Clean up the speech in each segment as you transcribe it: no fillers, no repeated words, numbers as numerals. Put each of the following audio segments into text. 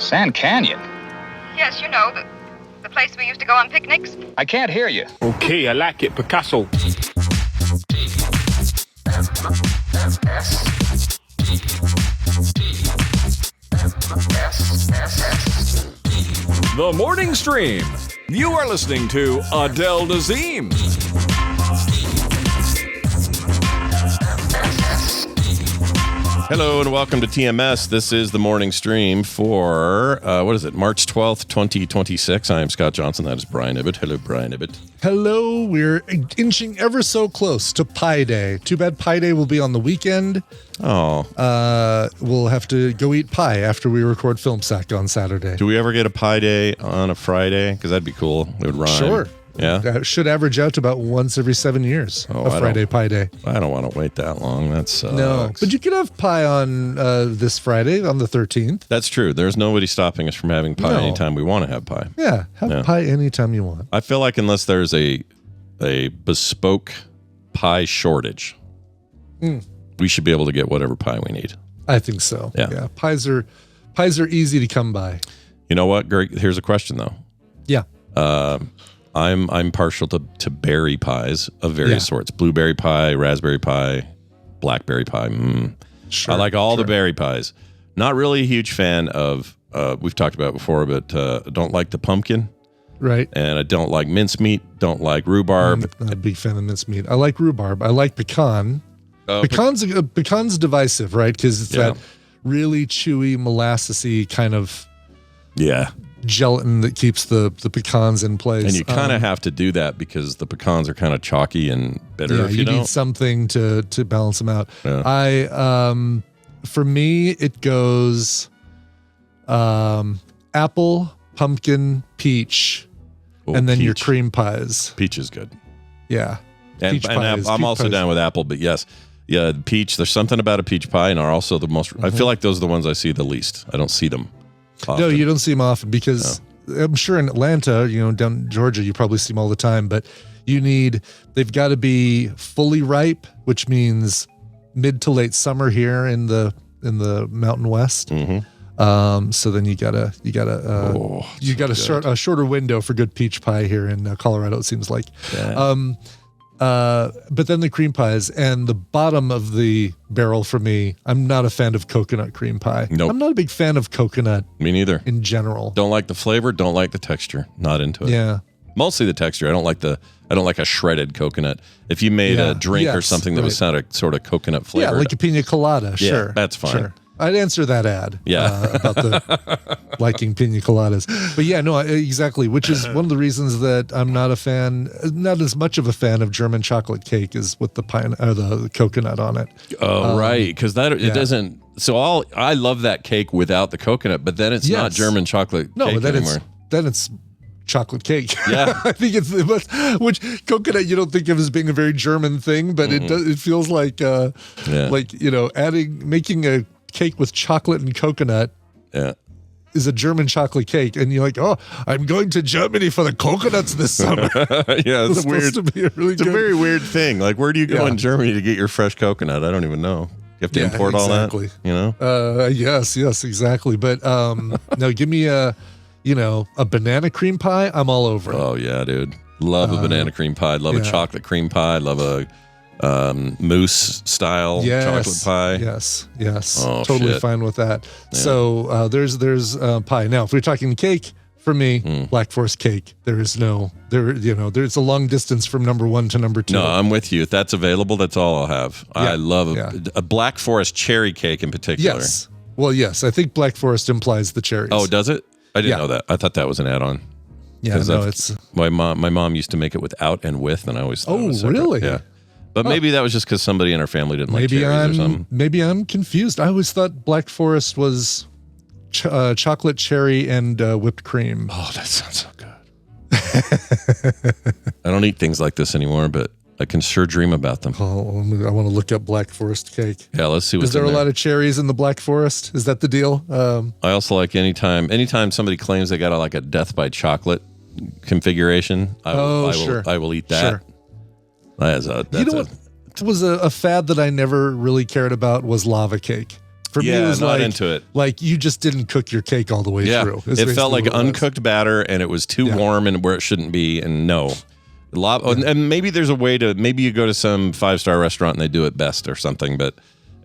Sand Canyon? Yes, you know, the place we used to go on picnics. I can't hear you. Okay, I like it, Picasso. The Morning Stream. You are listening to Adele Dazeem. Hello and welcome to TMS. This is the morning stream for, March 12th, 2026. I am Scott Johnson. That is Brian Ibbett. Hello, Brian Ibbett. Hello. We're inching ever so close to Pi Day. Too bad Pi Day will be on the weekend. Oh. We'll have to go eat pie after we record Film Sack on Saturday. Do we ever get a Pi Day on a Friday? Because that'd be cool. It would rhyme. Sure. Yeah? That should average out to about once every 7 years, a Friday Pi Day. I don't want to wait that long. That's No, but you could have pie on this Friday, on the 13th. That's true. There's nobody stopping us from having pie anytime we want to have pie. Yeah, have pie anytime you want. I feel like unless there's a bespoke pie shortage, we should be able to get whatever pie we need. I think so. Yeah. Pies are easy to come by. You know what, Greg? Here's a question though. Yeah. I'm partial to berry pies of various sorts. Blueberry pie, raspberry pie, blackberry pie. Sure, I like all the berry pies. Not really a huge fan of, we've talked about it before, but don't like the pumpkin. Right. And I don't like mincemeat, don't like rhubarb. I'm not a big fan of mincemeat. I like rhubarb. I like pecan. Pecan's divisive, right? Because it's that really chewy, molassesy kind of gelatin that keeps the pecans in place. And you kind of have to do that because the pecans are kind of chalky and bitter. Yeah, if you need something to balance them out. Yeah. For me, it goes apple, pumpkin, peach, and then your cream pies. Peach is good. Yeah. And I'm also down with apple, but yes. Yeah, peach. There's something about a peach pie and are also the most, I feel like those are the ones I see the least. I don't see them often. No, you don't see them often because I'm sure in Atlanta, down in Georgia, you probably see them all the time, but they've got to be fully ripe, which means mid to late summer here in the Mountain West. Mm-hmm. So then you got a shorter window for good peach pie here in Colorado, it seems like. Yeah. But then the cream pies and the bottom of the barrel for me, I'm not a fan of coconut cream pie. Nope. I'm not a big fan of coconut. Me neither. In general. Don't like the flavor, don't like the texture. Not into it. Yeah. Mostly the texture. I don't like a shredded coconut. If you made a drink or something that was sort of coconut flavored. Yeah, like a pina colada. Sure. That's fine. Sure. I'd answer that ad about the liking pina coladas. But yeah, no, exactly, which is one of the reasons that I'm not as much of a fan of German chocolate cake as with the the coconut on it. Oh, right, because it doesn't. So I love that cake without the coconut, but then it's not German chocolate cake anymore. Then it's chocolate cake. Yeah. I think it's the most, which coconut you don't think of as being a very German thing, but it feels like making a cake with chocolate and coconut is a German chocolate cake, and you're like, oh, I'm going to Germany for the coconuts this summer. It's weird. It's a very weird thing. Like, where do you go in Germany to get your fresh coconut? I don't even know. You have to import all that, Yes, exactly. But no, give me a banana cream pie. I'm all over it. Oh yeah, dude. Love a banana cream pie. Love a chocolate cream pie. Love a mousse style chocolate pie. Yes. Oh, totally fine with that. Yeah. So there's pie. Now, if we're talking cake, for me, Black Forest cake. There's a long distance from number 1 to number 2. No, I'm with you. If that's available, that's all I'll have. Yeah. I love a Black Forest cherry cake in particular. Yes. Well, yes. I think Black Forest implies the cherries. Oh, does it? I didn't know that. I thought that was an add-on. Yeah, no, it's my mom used to make it without and with, and I always thought it was separate. Really? Yeah. But maybe that was just because somebody in our family didn't like cherries or something. Maybe I'm confused. I always thought Black Forest was chocolate, cherry, and whipped cream. Oh, that sounds so good. I don't eat things like this anymore, but I can sure dream about them. Oh, I want to look up Black Forest cake. Yeah, let's see what's in there. Is there a lot of cherries in the Black Forest? Is that the deal? I also like anytime somebody claims they got a death by chocolate configuration, I will eat that. Sure. What was a fad that I never really cared about was lava cake. For me, it was not like, into it. Like you just didn't cook your cake all the way through. It felt like uncooked batter, and it was too warm and where it shouldn't be. And and maybe there's a way to, maybe you go to some 5-star restaurant and they do it best or something, but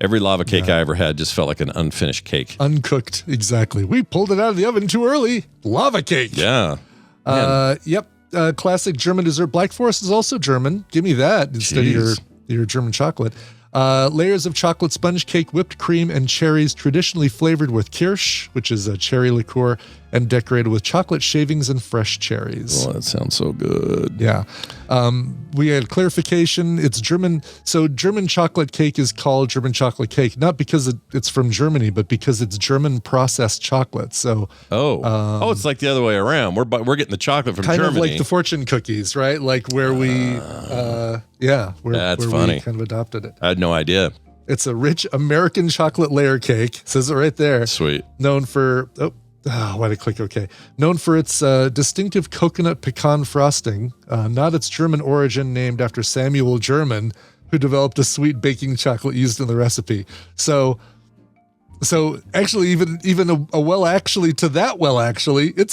every lava cake I ever had just felt like an unfinished cake. Uncooked, exactly. We pulled it out of the oven too early. Lava cake. Yeah. Yep. Classic German dessert. Black Forest is also German. Give me that instead of your German chocolate. Layers of chocolate sponge cake, whipped cream, and cherries, traditionally flavored with kirsch, which is a cherry liqueur, and decorated with chocolate shavings and fresh cherries. Oh, that sounds so good. Yeah. We had clarification. It's German. So German chocolate cake is called German chocolate cake, not because it's from Germany, but because it's German processed chocolate. So it's like the other way around. We're getting the chocolate from kind Germany. of like the fortune cookies, right? Like where we, that's funny. We kind of adopted it. I had no idea. It's a rich American chocolate layer cake. Says it right there. Sweet. Known for why did I click OK? Known for its distinctive coconut pecan frosting, not its German origin, named after Samuel German, who developed a sweet baking chocolate used in the recipe. So actually, even it's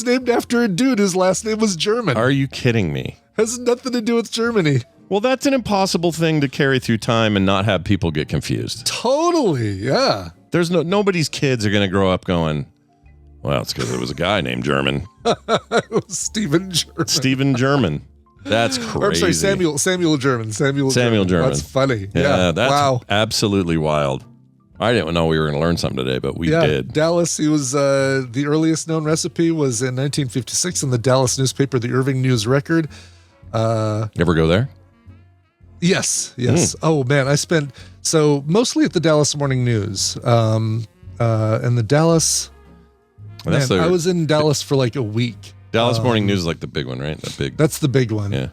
named after a dude whose last name was German. Are you kidding me? Has nothing to do with Germany. Well, that's an impossible thing to carry through time and not have people get confused. Totally, yeah. There's nobody's kids are going to grow up going, well, it's because it was a guy named German. It was Stephen German. Stephen German. That's crazy. Or, I'm sorry, Samuel German. Samuel German. That's funny. Yeah, that's absolutely wild. I didn't know we were going to learn something today, but we did. Dallas, he was the earliest known recipe was in 1956 in the Dallas newspaper, the Irving News Record. Ever go there? Yes. Oh, man, I spent, mostly at the Dallas Morning News. And the Dallas... I was in Dallas for like a week. Dallas Morning News is like the big one, right? That's the big one. Yeah.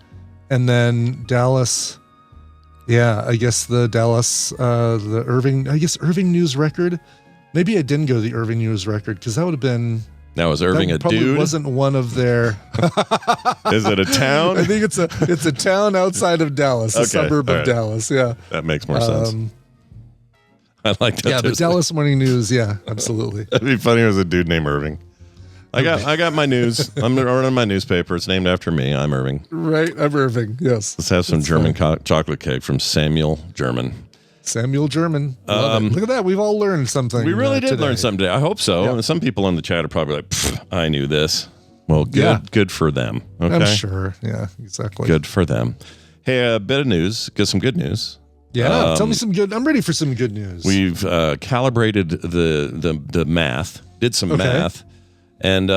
And then Dallas, I guess the Dallas, Irving News Record. Maybe I didn't go to the Irving News Record because that would have been... Now, is Irving a probably dude? Wasn't one of their... Is it a town? I think it's a town outside of Dallas, a suburb of Dallas, yeah. That makes more sense. I like that. Yeah, the Dallas Morning News, yeah, absolutely. It'd be funny if it was a dude named Irving. I got my news. I'm running my newspaper. It's named after me. I'm Irving. Right, I'm Irving, yes. Let's have some German chocolate cake from Samuel German. Samuel German. Look at that. We've all learned something. We really did learn something today. I hope so. Yeah. And some people in the chat are probably like, I knew this. Well, good for them. Okay? I'm sure. Yeah, exactly. Good for them. Hey, a bit of news. Get some good news. Yeah, tell me some good. I'm ready for some good news. We've calibrated the math, did some math, and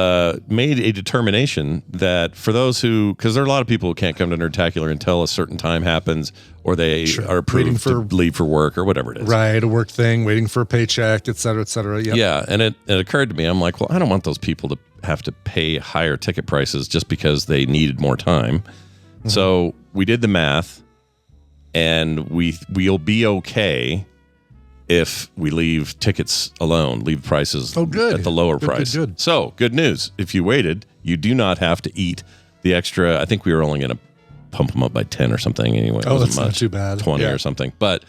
made a determination that for those who, because there are a lot of people who can't come to Nerdacular until a certain time happens, or they are approved to leave for work or whatever it is. Right, a work thing, waiting for a paycheck, et cetera, et cetera. Yep. Yeah, and it occurred to me, I'm like, well, I don't want those people to have to pay higher ticket prices just because they needed more time. Mm-hmm. So we did the math. And we'll be okay if we leave tickets alone, leave prices at the lower price. Good. So, good news. If you waited, you do not have to eat the extra. I think we were only going to pump them up by 10 or something anyway. Oh, that's not too bad. 20 or something. But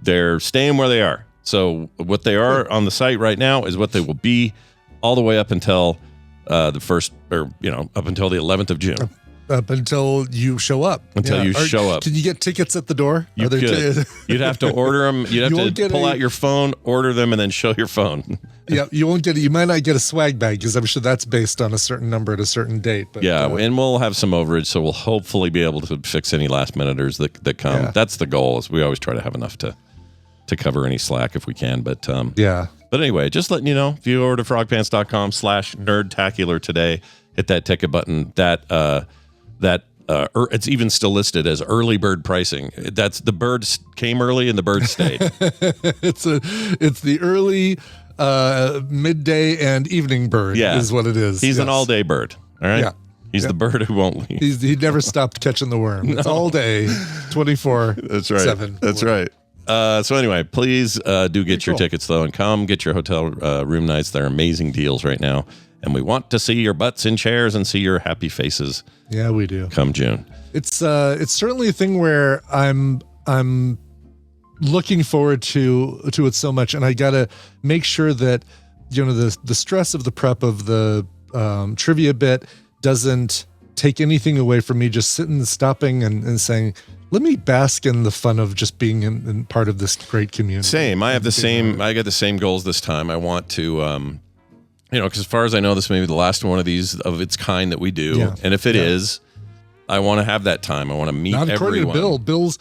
they're staying where they are. So, what they are on the site right now is what they will be all the way up until up until the 11th of June. Up until you show up. Show up. Can you get tickets at the door? You could. You'd have to order them. You'd have to pull out your phone, order them, and then show your phone. Yeah, you won't get it. You might not get a swag bag because I'm sure that's based on a certain number at a certain date. But, and we'll have some overage, so we'll hopefully be able to fix any last minuters that come. Yeah. That's the goal. Is we always try to have enough to cover any slack if we can. But But anyway, just letting you know, if you order frogpants.com/nerdtacular today, hit that ticket button. It's even still listed as early bird pricing. That's the birds came early and the birds stayed. It's the early midday and evening bird is what it is. He's an all-day bird. All right. Yeah. He's the bird who won't leave. He never stopped catching the worm. It's all day, 24/7. That's right. That's right. So anyway, please do get your tickets though, and come get your hotel room nights. They're amazing deals right now. And we want to see your butts in chairs and see your happy faces. Yeah, we do. Come June. It's certainly a thing where I'm looking forward to it so much, and I gotta make sure that the stress of the prep of the trivia bit doesn't take anything away from me just stopping and saying, let me bask in the fun of just being in part of this great community. Same. I got the same goals this time. I want to because as far as I know, this may be the last one of these of its kind that we do. Yeah. And if it is, I want to have that time. I want to meet everyone. Not according to Bill. Bill's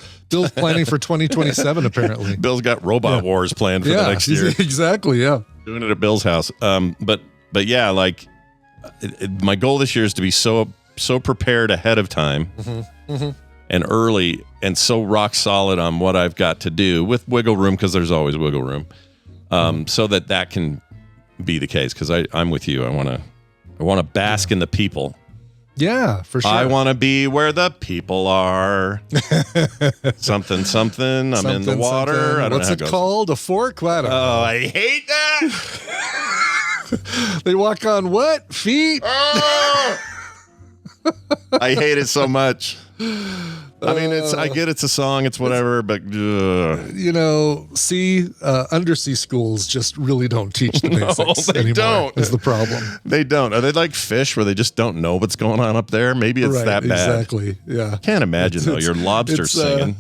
planning for 2027, apparently. Bill's got Robot Wars planned for the next year. Exactly, yeah. Doing it at Bill's house. But yeah, like my goal this year is to be so prepared ahead of time and early and so rock solid on what I've got to do with wiggle room, because there's always wiggle room, so that can be the case, because I'm with you. I want to bask in the people. Yeah, for sure. I want to be where the people are. something. I'm in the water. I don't What's know it called? A fork? I don't know. Oh, I hate that. They walk on what? Feet? Oh! I hate it so much. I mean, I get it's a song, it's whatever, but undersea schools just really don't teach the basics anymore. Don't. Is the problem. They don't. Are they like fish where they just don't know what's going on up there? Maybe it's that bad. Exactly. Yeah. Can't imagine though. Your lobster singing.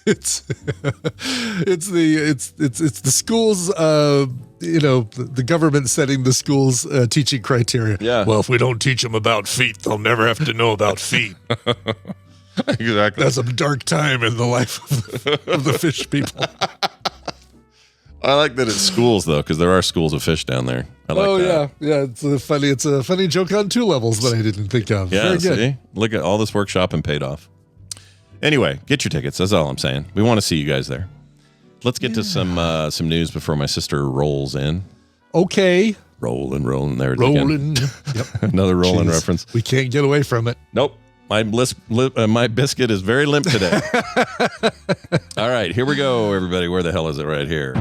It's the schools. The government setting the schools teaching criteria. Yeah. Well, if we don't teach them about feet, they'll never have to know about feet. Exactly. That's a dark time in the life of the fish people. I like that it's schools though, because there are schools of fish down there. I like that. Yeah. It's a funny joke on two levels that I didn't think of. Yeah. Very good. See? Look at all this workshopping paid off. Anyway, get your tickets. That's all I'm saying. We want to see you guys there. Let's get to some news before my sister rolls in. Okay. Rolling. There it is Rolling. Yep. Another rolling reference. We can't get away from it. Nope. My biscuit is very limp today. All right, here we go, everybody. Where the hell is it? Right here.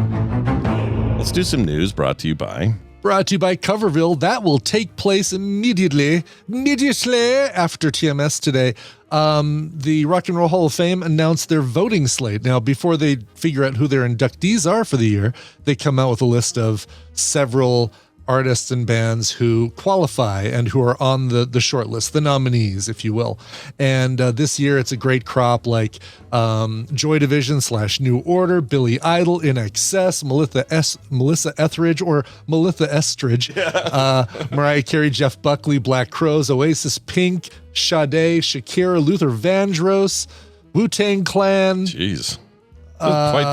Let's do some news brought to you by Coverville. That will take place immediately after TMS today. The Rock and Roll Hall of Fame announced their voting slate. Now, before they figure out who their inductees are for the year, they come out with a list of several artists and bands who qualify and who are on the short list, the nominees, if you will. And this year, it's a great crop like Joy Division / New Order, Billy Idol, In Excess, Melissa Etheridge or Melissa Estridge, Mariah Carey, Jeff Buckley, Black Crowes, Oasis, Pink, Sade, Shakira, Luther Vandross, Wu-Tang Clan. Jeez. Quite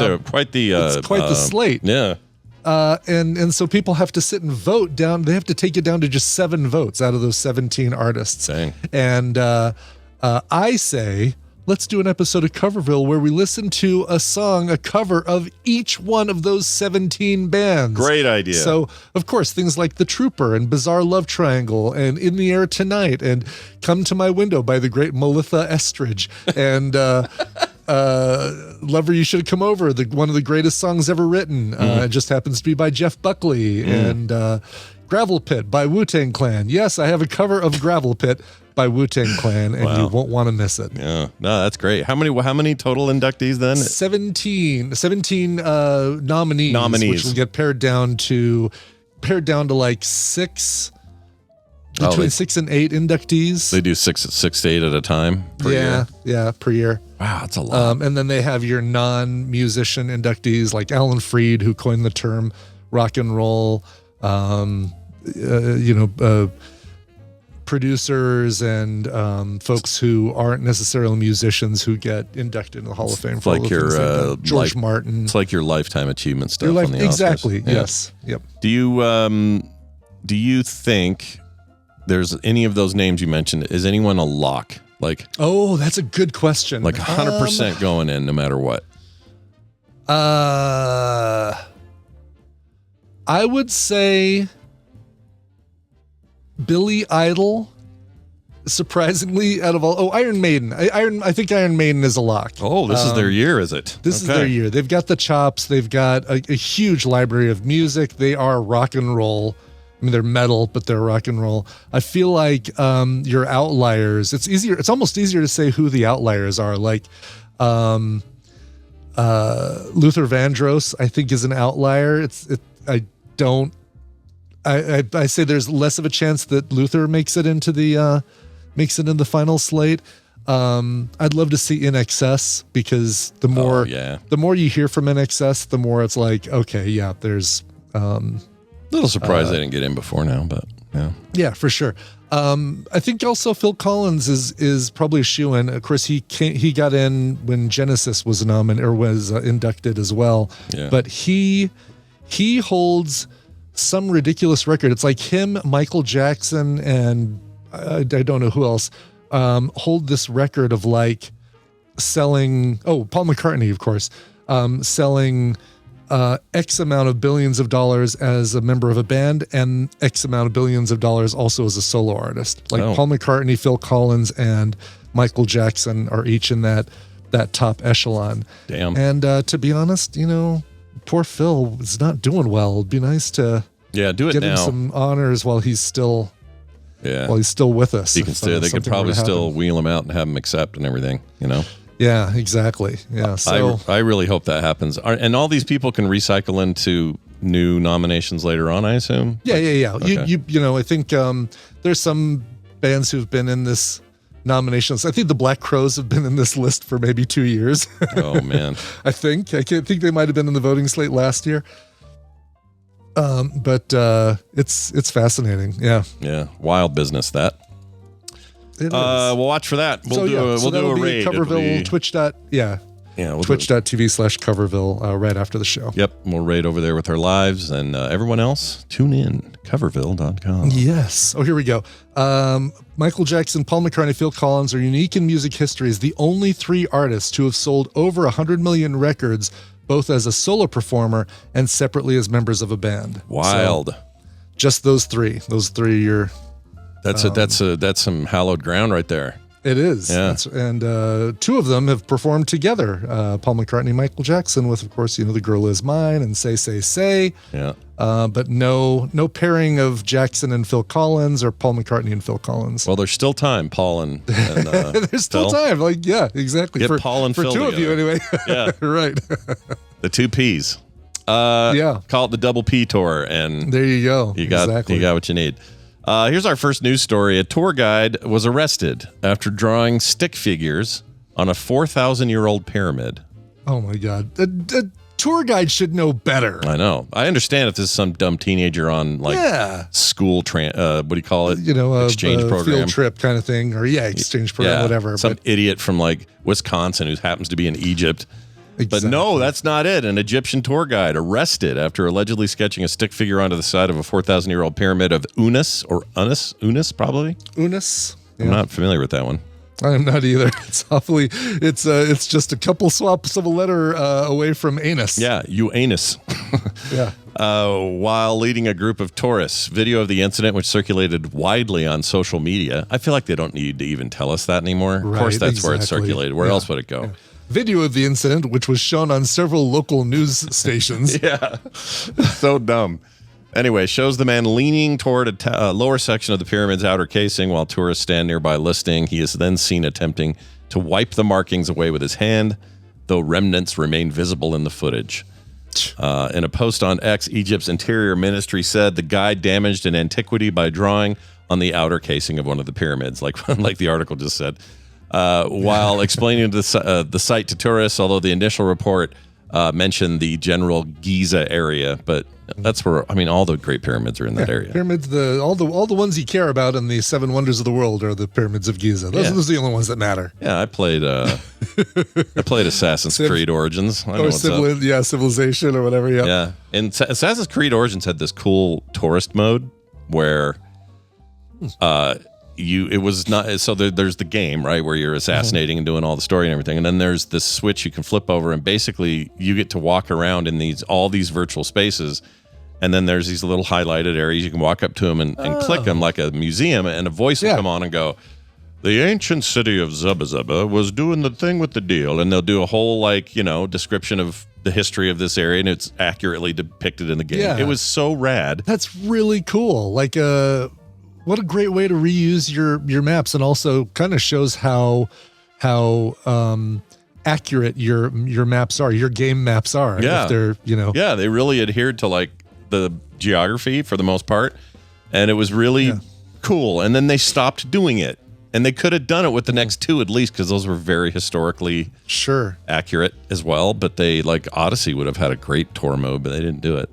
the slate. Yeah. And so people have to sit and vote down. They have to take it down to just 7 votes out of those 17 artists. Dang. And I say, let's do an episode of Coverville where we listen to a cover of each one of those 17 bands. Great idea. So, of course, things like The Trooper and Bizarre Love Triangle and In the Air Tonight and Come to My Window by the great Melissa Estridge and Lover You Should Have Come Over, one of the greatest songs ever written. It just happens to be by Jeff Buckley. And Gravel Pit by Wu-Tang Clan. Yes, I have a cover of Gravel Pit by Wu-Tang Clan, and you won't want to miss it. Yeah, no, that's great. How many total inductees then? 17 nominees, which will get pared down to like 6. Between 6 and 8 inductees. They do 6 to 8 at a time per year? Yeah, per year. Wow, that's a lot. And then they have your non-musician inductees like Alan Freed, who coined the term rock and roll, producers and folks who aren't necessarily musicians who get inducted into the Hall of Fame. It's like your George Martin. It's like your lifetime achievement stuff on the Oscars. Exactly, Yeah. yes. Yep. Do you think there's any of those names you mentioned, is anyone a lock? Like, oh, that's a good question. Like 100% going in no matter what. I would say Billy Idol, surprisingly, out of all. Oh, Iron Maiden. I think Iron Maiden is a lock. Oh, this is their year, is it? This is their year. They've got the chops. They've got a huge library of music. They are rock and roll. I mean, they're metal, but they're rock and roll. I feel like your outliers. It's easier. It's almost easier to say who the outliers are. Like Luther Vandross, I think, is an outlier. I say there's less of a chance that Luther makes it into the final slate. I'd love to see In Excess, because the more you hear from In Excess, the more it's like, okay, yeah, there's little surprised they didn't get in before now, but yeah, for sure. I think also Phil Collins is probably a shoo-in. Of course, he got in when Genesis was inducted as well. Yeah. But he holds some ridiculous record. It's like him, Michael Jackson, and I don't know who else hold this record of like selling. Oh, Paul McCartney, of course, selling X amount of billions of dollars as a member of a band and X amount of billions of dollars also as a solo artist. Like Paul McCartney, Phil Collins, and Michael Jackson are each in that top echelon. Damn. And to be honest, poor Phil is not doing well. It'd be nice to do it get now. him some honors while he's still with us. He can still, they could probably still wheel him out and have him accept and everything, Yeah, exactly. Yeah. So I really hope that happens. And all these people can recycle into new nominations later on, I assume? Yeah. Okay. I think there's some bands who've been in this nominations. I think the Black Crowes have been in this list for maybe 2 years. Oh man. I think they might have been in the voting slate last year. But it's fascinating. Yeah. Yeah. Wild business that. It is. We'll watch for that. We'll do a raid. Coverville, twitch.tv/Coverville right after the show. Yep. We'll raid over there with our lives, and everyone else, tune in. Coverville.com. Yes. Oh, here we go. Michael Jackson, Paul McCartney, Phil Collins are unique in music history as the only 3 artists who have sold over 100 million records, both as a solo performer and separately as members of a band. Wild. So, just those 3. Those 3 are... That's some hallowed ground right there. It is. Yeah. And 2 of them have performed together. Paul McCartney, Michael Jackson, with, of course, The Girl Is Mine and Say, Say, Say. Yeah. But no pairing of Jackson and Phil Collins or Paul McCartney and Phil Collins. Well, there's still time, Paul and there's still time. Like, yeah, exactly. Get Paul and for Phil 2 together. of you anyway. Yeah. Right. The 2 Ps. Yeah. Call it the Double P Tour, and there you go. You got what you need. Here's our first news story. A tour guide was arrested after drawing stick figures on a 4,000-year-old pyramid. Oh, my God. A tour guide should know better. I know. I understand if this is some dumb teenager on, school, what do you call it? Exchange program. Field trip kind of thing. Or, exchange program, whatever. Some idiot from, Wisconsin who happens to be in Egypt. Exactly. But no, that's not it. An Egyptian tour guide arrested after allegedly sketching a stick figure onto the side of a 4,000-year-old pyramid of Unis, probably. Unis. Yeah. I'm not familiar with that one. I'm not either. It's just a couple swaps of a letter away from anus. Yeah, anus. Yeah. While leading a group of tourists. Video of the incident, which circulated widely on social media. I feel like they don't need to even tell us that anymore. Right, of course, that's where it's circulated. Where else would it go? Yeah. Video of the incident, which was shown on several local news stations. Yeah. So dumb. Anyway, shows the man leaning toward a lower section of the pyramid's outer casing while tourists stand nearby listening. He is then seen attempting to wipe the markings away with his hand, though remnants remain visible in the footage. In a post on X, Egypt's interior ministry said the guide damaged an antiquity by drawing on the outer casing of one of the pyramids, like the article just said. While explaining the site to tourists, although the initial report mentioned the general Giza area, but that's where all the great pyramids are in that area. Pyramids, all the ones you care about in the 7 wonders of the world are the pyramids of Giza. Those are the only ones that matter. Yeah, I played Assassin's Creed Origins. Civilization or whatever. Yeah. Yeah, and Assassin's Creed Origins had this cool tourist mode where there's the game, right, where you're assassinating and doing all the story and everything, and then there's this switch you can flip over, and basically you get to walk around in all these virtual spaces, and then there's these little highlighted areas you can walk up to them and click them like a museum, and a voice will come on and go, the ancient city of Zubba was doing the thing with the deal, and they'll do a whole description of the history of this area, and it's accurately depicted in the game. Yeah. It was so rad. That's really cool. What a great way to reuse your maps, and also kind of shows how accurate your maps are, your game maps are. Yeah. If they're, Yeah, they really adhered to like the geography for the most part, and it was really cool. And then they stopped doing it, and they could have done it with the next two at least, because those were very historically accurate as well. But they, like Odyssey would have had a great tour mode, but they didn't do it.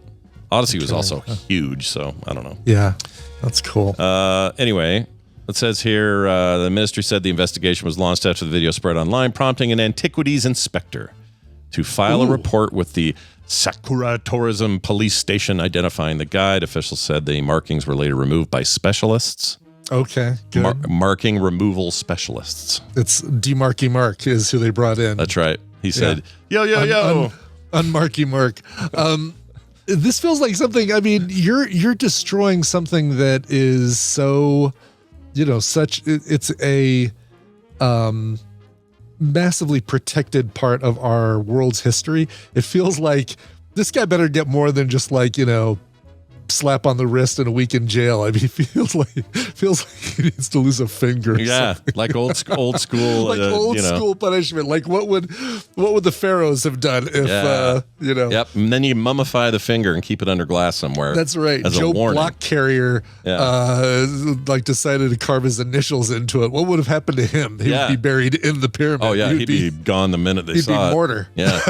Odyssey was also huge, so I don't know. Yeah, that's cool. Anyway, it says here, the ministry said the investigation was launched after the video spread online, prompting an antiquities inspector to file a report with the Sakura Tourism Police Station identifying the guide. Officials said the markings were later removed by specialists. Okay, good. Marking removal specialists. It's D-Marky Mark is who they brought in. That's right. He said, yo. Unmarky Mark. This feels like something, I mean, you're destroying something that is so, it's a massively protected part of our world's history. It feels like this guy better get more than just like, slap on the wrist and a week in jail. I mean, it feels like he needs to lose a finger. Yeah, like old school, like old school punishment. Like what would the pharaohs have done if Yep, and then you mummify the finger and keep it under glass somewhere. That's right. As Joe a warning. Block Carrier decided to carve his initials into it. What would have happened to him? He would be buried in the pyramid. Oh yeah, he'd be gone the minute they saw it. He'd be mortar. Yeah.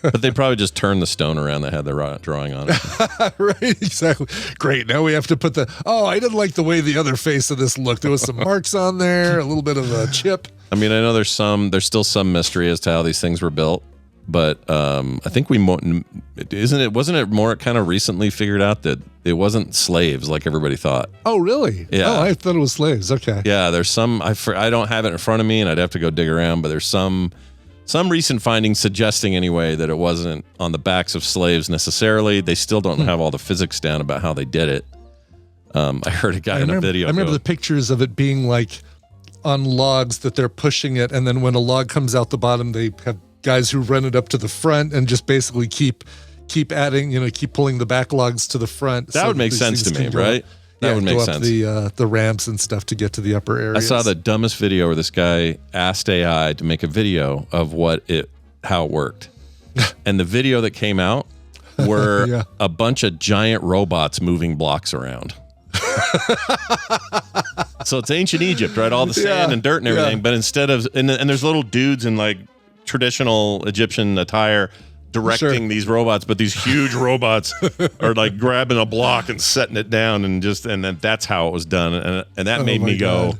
But they probably just turned the stone around that had the drawing on it. Right, exactly. Great. Now we have to put I didn't like the way the other face of this looked. There was some marks on there, a little bit of a chip. I mean, I know there's still some mystery as to how these things were built, but I think wasn't it more kind of recently figured out that it wasn't slaves like everybody thought? Oh, really? Yeah. Oh, I thought it was slaves. Okay. Yeah, there's some, I don't have it in front of me and I'd have to go dig around, but there's some recent findings suggesting anyway that it wasn't on the backs of slaves necessarily. They still don't have all the physics down about how they did it. I heard a guy in a video. I remember the pictures of it being like on logs that they're pushing it, and then when a log comes out the bottom, they have guys who run it up to the front and just basically keep adding, keep pulling the back logs to the front. That would make sense to me, right? That would make sense. The ramps and stuff to get to the upper areas. I saw the dumbest video where this guy asked AI to make a video of how it worked. And the video that came out were a bunch of giant robots moving blocks around. So it's ancient Egypt, right? All the sand and dirt and everything. But instead of, and there's little dudes in like traditional Egyptian attire directing these robots, but these huge robots are like grabbing a block and setting it down, and then that's how it was done, and that made me go,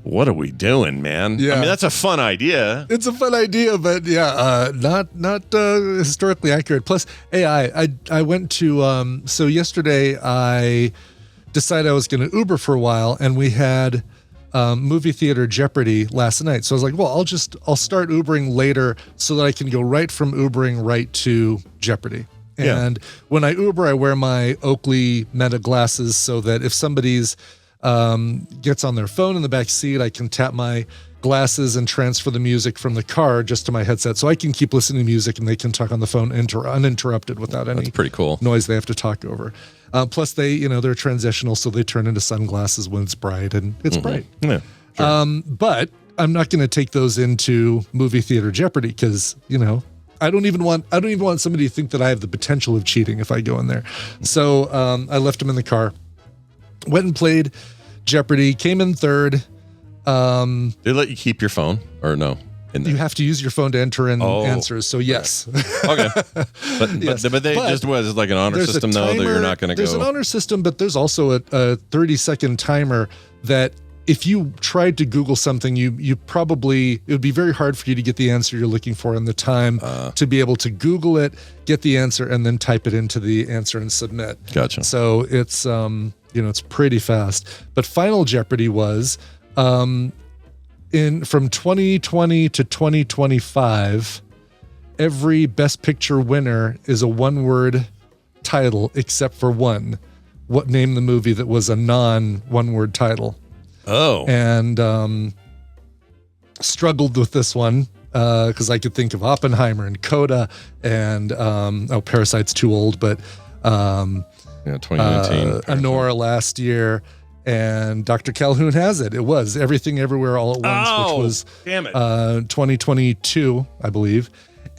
what are we doing, man? I mean, that's a fun idea. It's a fun idea, but not historically accurate. Plus AI. I went to so yesterday I decided I was going to Uber for a while, and we had movie theater Jeopardy last night. So I was like, well, I'll start Ubering later so that I can go right from Ubering right to Jeopardy. And when I Uber, I wear my Oakley Meta glasses so that if somebody's gets on their phone in the back seat, I can tap my glasses and transfer the music from the car just to my headset, so I can keep listening to music and they can talk on the phone uninterrupted without any pretty cool noise they have to talk over. Plus they, they're transitional, so they turn into sunglasses when it's bright, and it's bright. Yeah, sure. But I'm not going to take those into movie theater Jeopardy because, I don't even want somebody to think that I have the potential of cheating if I go in there. So I left them in the car, went and played Jeopardy, came in third. They let you keep your phone or no? You have to use your phone to enter in answers. So yes. Okay. But they just was like an honor system though that you're not going to go. There's an honor system, but there's also a 30-second timer that if you tried to Google something, you probably, it would be very hard for you to get the answer you're looking for in the time to be able to Google it, get the answer, and then type it into the answer and submit. Gotcha. So it's it's pretty fast. But Final Jeopardy was from 2020 to 2025, every Best Picture winner is a one-word title except for one. Name the movie that was a non-one-word title. Oh. And struggled with this one because I could think of Oppenheimer and Coda and Parasite's too old, but 2019 Anora last year. And Dr. Calhoun has it. It was Everything Everywhere All at Once, which was damn it. 2022, I believe.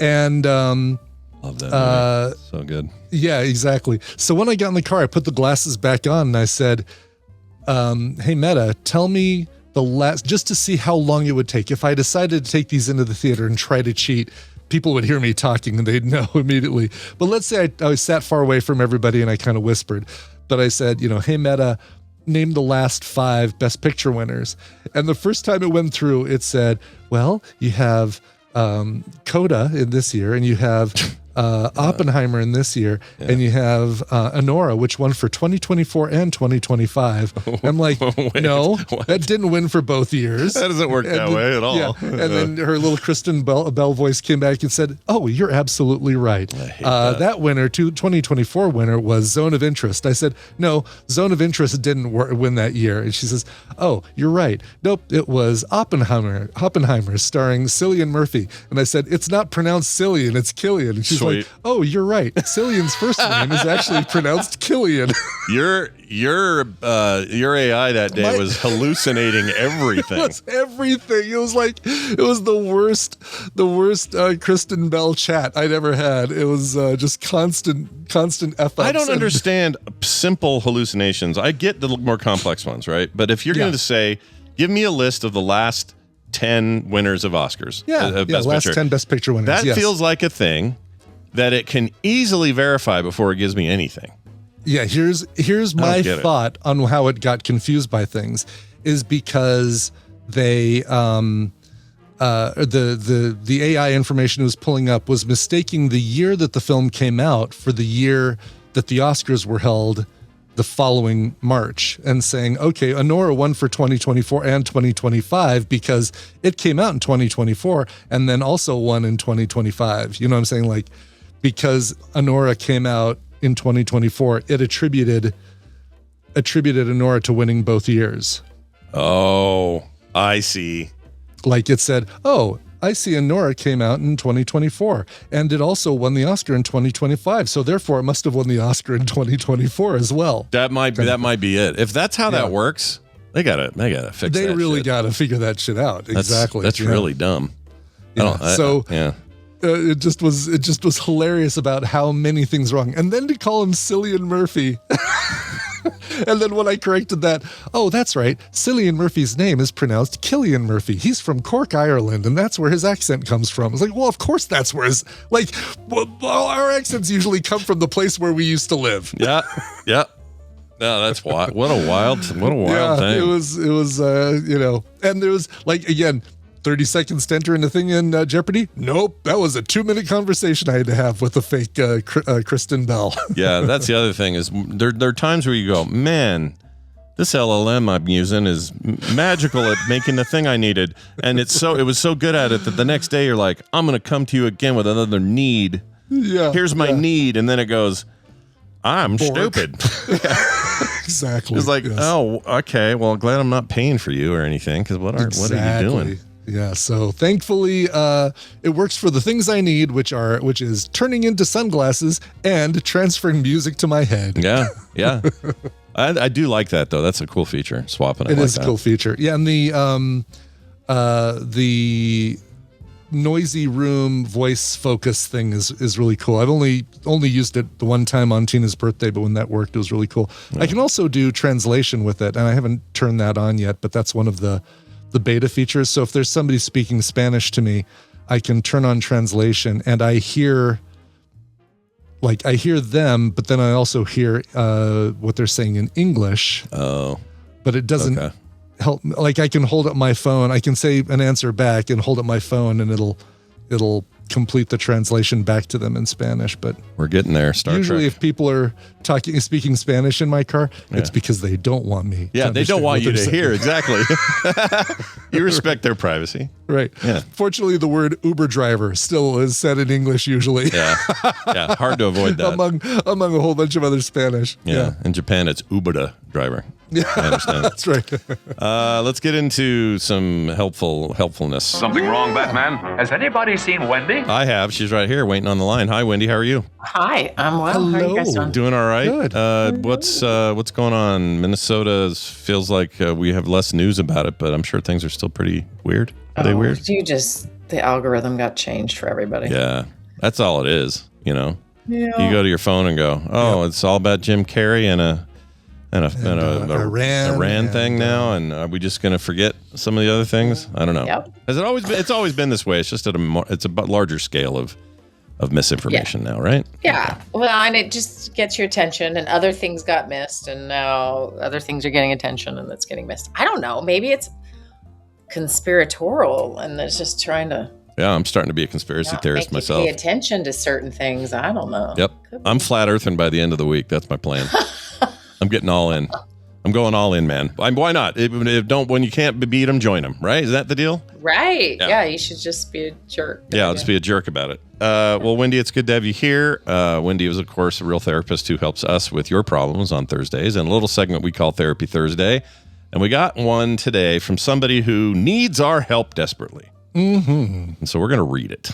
And love that movie. So good. Yeah, exactly. So when I got in the car, I put the glasses back on and I said, hey, Meta, tell me the last, just to see how long it would take. If I decided to take these into the theater and try to cheat, people would hear me talking and they'd know immediately. But let's say I sat far away from everybody and I kind of whispered. But I said, hey, Meta, name the last 5 Best Picture winners. And the first time it went through, it said, well, you have Coda in this year, and you have Oppenheimer in this year, and you have Anora, which won for 2024 and 2025. I'm like, no, that didn't win for both years. That doesn't work that way at all. Yeah. And then her little Kristen Bell voice came back and said, oh, you're absolutely right. That winner, 2024 winner, was Zone of Interest. I said, no, Zone of Interest didn't win that year. And she says, oh, you're right. Nope, it was Oppenheimer starring Cillian Murphy. And I said, it's not pronounced Cillian, it's Killian. And she's like, oh, you're right. Cillian's first name is actually pronounced Killian. Your AI that day was hallucinating everything. It was everything. It was like, it was the worst Kristen Bell chat I'd ever had. It was just constant F-ups. I don't understand simple hallucinations. I get the more complex ones, right? But if you're going to say, give me a list of the last 10 winners of Oscars. Last 10 Best Picture winners. That feels like a thing that it can easily verify before it gives me anything. Yeah, here's my thought on how it got confused by things is because they the AI information it was pulling up was mistaking the year that the film came out for the year that the Oscars were held the following March, and saying, okay, Anora won for 2024 and 2025 because it came out in 2024 and then also won in 2025. You know what I'm saying? Like, because Anora came out in 2024, it attributed Anora to winning both years. Oh, I see. Like it said, oh, I see Anora came out in 2024 and it also won the Oscar in 2025. So therefore it must have won the Oscar in 2024 as well. That might be it. If that's how that works, they gotta fix that. They really shit. gotta figure that shit out. Exactly. That's really dumb. It just was hilarious about how many things wrong. And then to call him Cillian Murphy. And then when I corrected that, oh, that's right. Cillian Murphy's name is pronounced Killian Murphy. He's from Cork, Ireland, and that's where his accent comes from. It's like, well, of course that's where his, our accents usually come from the place where we used to live. Yeah. No, that's wild. What a wild thing. It was, and there was, like, again, 30 seconds to enter in the thing in Jeopardy? Nope. That was a 2-minute conversation I had to have with a fake Kristen Bell. Yeah, that's the other thing is there are times where you go, man, this LLM I'm using is magical at making the thing I needed. And it was so good at it that the next day you're like, I'm going to come to you again with another need. Yeah. Here's my need. And then it goes, I'm stupid. Exactly. It's like, oh, okay. Well, glad I'm not paying for you or anything because what are you doing? Yeah, so thankfully it works for the things I need, which is turning into sunglasses and transferring music to my head. Yeah. I do like that though. That's a cool feature. Swapping it. It is a cool feature. Yeah, and the noisy room voice focus thing is really cool. I've only used it the one time on Tina's birthday, but when that worked, it was really cool. Yeah. I can also do translation with it, and I haven't turned that on yet, but that's one of the beta features. So if there's somebody speaking Spanish to me, I can turn on translation and I hear them, but then I also hear what they're saying in English. Oh, but it doesn't help. Like I can hold up my phone. I can say an answer back and hold up my phone and it'll complete the translation back to them in Spanish. But we're getting there. Usually if people are speaking Spanish in my car, it's because they don't want me. Yeah, they don't want you to hear. Exactly. You respect their privacy. Right. Yeah. Fortunately, the word Uber driver still is said in English usually. Yeah. Hard to avoid that. among a whole bunch of other Spanish. Yeah. In Japan, it's Uber driver. Yeah, I understand. That's right. Let's get into some helpfulness. Something wrong, Batman? Has anybody seen Wendi? Wendi? I have. She's right here waiting on the line. Hi, Wendi. How are you? Hi, I'm well. How are you guys doing? Doing all right. Good. What's going on? Minnesota feels like we have less news about it, but I'm sure things are still pretty weird. Are they weird? The algorithm got changed for everybody. Yeah, that's all it is. Yeah. You go to your phone and go, it's all about Jim Carrey and a Iran thing now, and are we just going to forget some of the other things? I don't know. Yep. Has it always been? It's always been this way. It's just it's a larger scale of misinformation now, right? Yeah. Well, and it just gets your attention, and other things got missed, and now other things are getting attention, and that's getting missed. I don't know. Maybe it's conspiratorial, and it's just trying to. Yeah, I'm starting to be a conspiracy theorist myself. Pay attention to certain things. I don't know. Yep. I'm flat earthing by the end of the week. That's my plan. I'm getting all in. I'm going all in, man. Why not? When you can't beat them, join them. Right? Is that the deal? Right. Yeah. You should just be a jerk. Yeah, let's be a jerk about it. Well, Wendi, it's good to have you here. Wendi is, of course, a real therapist who helps us with your problems on Thursdays, and a little segment we call Therapy Thursday. And we got one today from somebody who needs our help desperately. Mm-hmm. And so we're going to read it.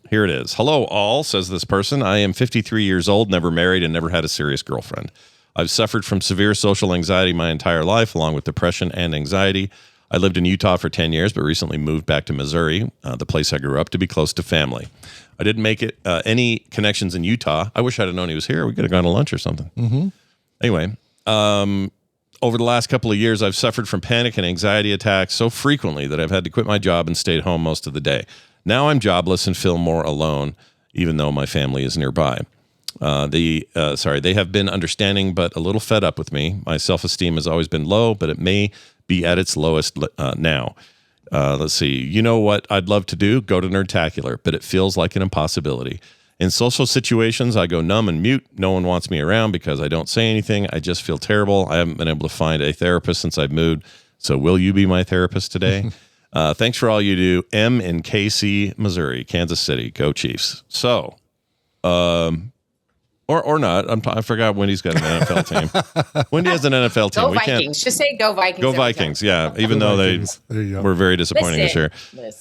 Here it is. Hello, all, says this person. I am 53 years old, never married, and never had a serious girlfriend. I've suffered from severe social anxiety my entire life, along with depression and anxiety. I lived in Utah for 10 years, but recently moved back to Missouri, the place I grew up, to be close to family. I didn't make it any connections in Utah. I wish I'd have known he was here. We could have gone to lunch or something. Mm-hmm. Anyway, over the last couple of years, I've suffered from panic and anxiety attacks so frequently that I've had to quit my job and stayed home most of the day. Now I'm jobless and feel more alone, even though my family is nearby. They have been understanding, but a little fed up with me. My self-esteem has always been low, but it may be at its lowest now. Let's see. You know what I'd love to do? Go to Nerdacular, but it feels like an impossibility. In social situations, I go numb and mute. No one wants me around because I don't say anything. I just feel terrible. I haven't been able to find a therapist since I've moved. So will you be my therapist today? Thanks for all you do. M in KC, Missouri, Kansas City. Go Chiefs. So, or not. I forgot Wendy's got an NFL team. Wendi has an NFL team. Go Vikings. Just say go Vikings. Go Vikings. Yeah, even though they were very disappointing this year.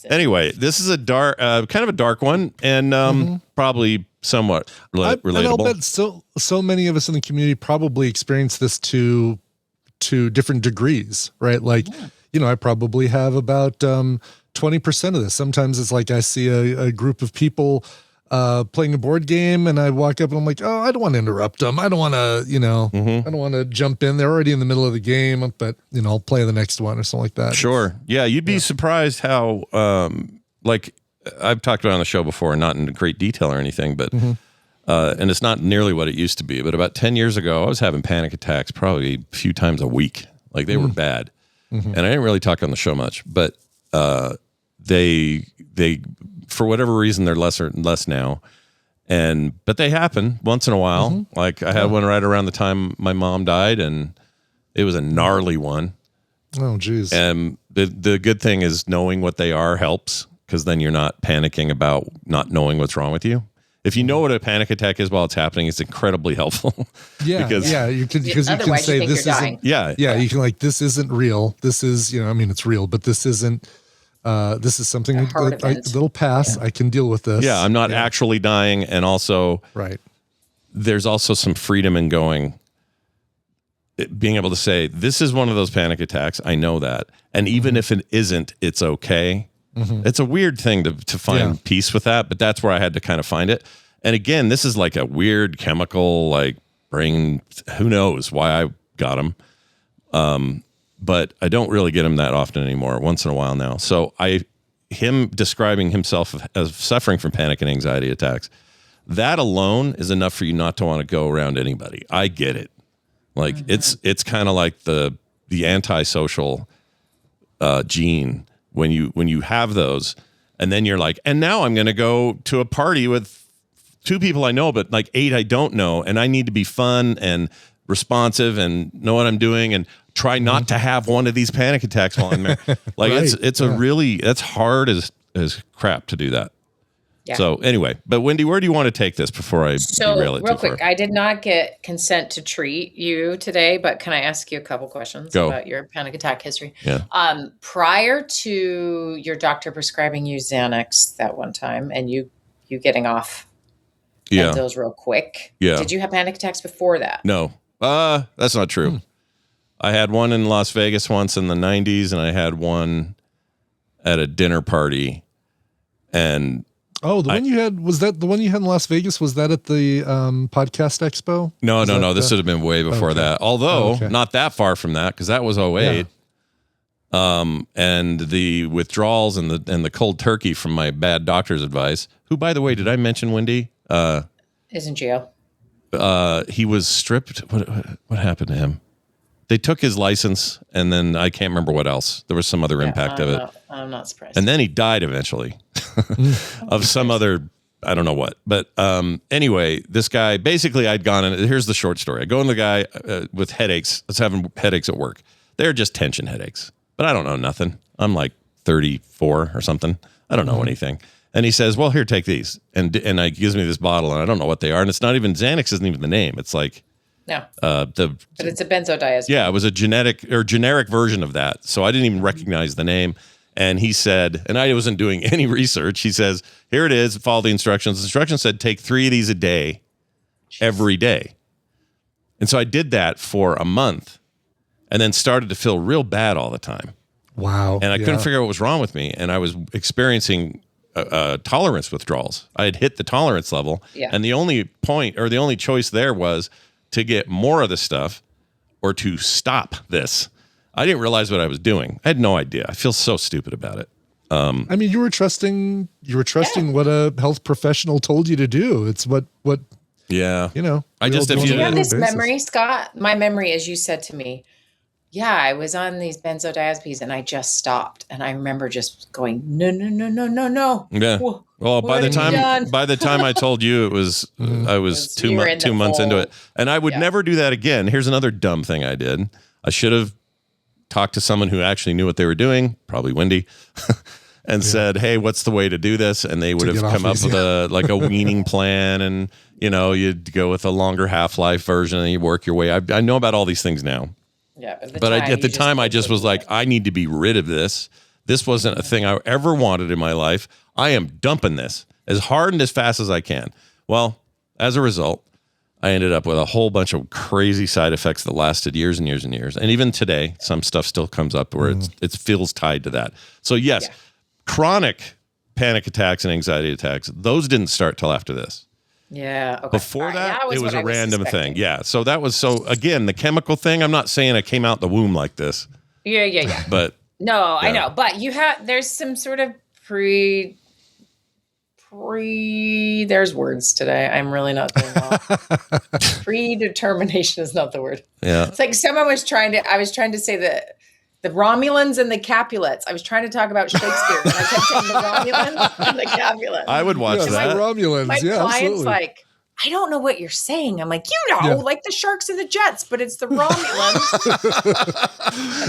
Anyway, this is a dark, kind of a dark one, and probably somewhat relatable. And I'll bet so many of us in the community probably experience this to different degrees, right? Like, I probably have about 20% of this. Sometimes it's like I see a group of people playing a board game, and I walk up and I'm like, oh, I don't want to interrupt them. I don't want to, I don't want to jump in. They're already in the middle of the game, but I'll play the next one or something like that. Sure. Yeah. You'd be surprised how, like I've talked about on the show before, not in great detail or anything, but, and it's not nearly what it used to be, but about 10 years ago, I was having panic attacks probably a few times a week. Like they were bad. And I didn't really talk on the show much, but, they for whatever reason, they're less now. But they happen once in a while. Like I had one right around the time my mom died, and it was a gnarly one. Oh, geez. And the good thing is knowing what they are helps, because then you're not panicking about not knowing what's wrong with you. If you know what a panic attack is while it's happening, it's incredibly helpul. Yeah, because you can say this isn't. Yeah, you can like this isn't real. This is it's real, but this isn't. This is something that'll pass. I can deal with this. Yeah, I'm not actually dying, and also there's also some freedom in being able to say this is one of those panic attacks. I know that, and even if it isn't, it's okay. It's a weird thing to find peace with that, but that's where I had to kind of find it. And again, this is like a weird chemical, like brain. Who knows why I got them? But I don't really get him that often anymore, once in a while now. So him describing himself as suffering from panic and anxiety attacks, that alone is enough for you not to want to go around anybody. I get it. Like it's kind of like the antisocial gene when you have those, and then you're like, and now I'm going to go to a party with 2 people I know, but like 8 I don't know, and I need to be fun and responsive and know what I'm doing and try not to have one of these panic attacks while I'm there. Like it's that's hard as crap to do that. Yeah. So anyway, but Wendi, where do you want to take this before I derail it real too quick, far? I did not get consent to treat you today, but can I ask you a couple questions Go. about your panic attack history? Yeah. Prior to your doctor prescribing you Xanax that one time and you getting off benzos real quick, did you have panic attacks before that? No. That's not true. I had one in Las Vegas once in the 90s, and I had one at a dinner party. And the one you had, was that the one you had in Las Vegas? Was that at the podcast expo? No. This would have been way before that. Although not that far from that, because that was 08. Yeah. And the withdrawals and the cold turkey from my bad doctor's advice, who, by the way, did I mention Wendi? Is in jail. He was stripped. What happened to him? They took his license, and then I can't remember what else. There was some other impact of it. I'm not surprised. And then he died eventually of some other, I don't know what. But anyway, this guy, basically I'd gone in. Here's the short story. I go in the guy with headaches. I was having headaches at work. They're just tension headaches. But I don't know nothing. I'm like 34 or something. I don't know anything. And he says, well, here, take these. And he gives me this bottle, and I don't know what they are. And it's not even, Xanax isn't even the name. It's like, no. But it's a benzodiazepine. Yeah, it was a generic version of that. So I didn't even recognize the name. And he said, and I wasn't doing any research. He says, here it is. Follow the instructions. The instructions said take 3 of these a day, every day. And so I did that for a month and then started to feel real bad all the time. Wow. And I couldn't figure out what was wrong with me. And I was experiencing tolerance withdrawals. I had hit the tolerance level. Yeah. And the only point or the only choice there was to get more of the stuff or to stop this. I didn't realize what I was doing. I had no idea. I feel so stupid about it. I mean, you were trusting what a health professional told you to do. It's what you know. I just, Do if you you have this memory, Scott? My memory is you said to me, yeah, I was on these benzodiazepines and I just stopped. And I remember just going, no. Yeah. Well, by the time I told you, it was I was 2 months into it, and I would never do that again. Here's another dumb thing I did. I should have talked to someone who actually knew what they were doing, probably Wendi, and said, "Hey, what's the way to do this?" And they would have come up with a weaning plan, and you'd go with a longer half-life version, and you work your way. I know about all these things now. Yeah, but at the time, I just was like, I need to be rid of this. This wasn't a thing I ever wanted in my life. I am dumping this as hard and as fast as I can. Well, as a result, I ended up with a whole bunch of crazy side effects that lasted years and years and years. And even today, some stuff still comes up where it feels tied to that. So yes, chronic panic attacks and anxiety attacks, those didn't start till after this. Yeah. Okay. Before that, it was a random thing. Yeah. So that was, again, the chemical thing, I'm not saying I came out the womb like this. Yeah. But no, I know. But there's some sort of there's words today. I'm really not doing well. Predetermination is not the word. Yeah. It's like I was trying to say the Romulans and the Capulets. I was trying to talk about Shakespeare, and I kept saying the Romulans and the Capulets. I would watch that. Romulans, my client's absolutely. like, I don't know what you're saying. I'm like, like the Sharks and the Jets, but it's the Romulans.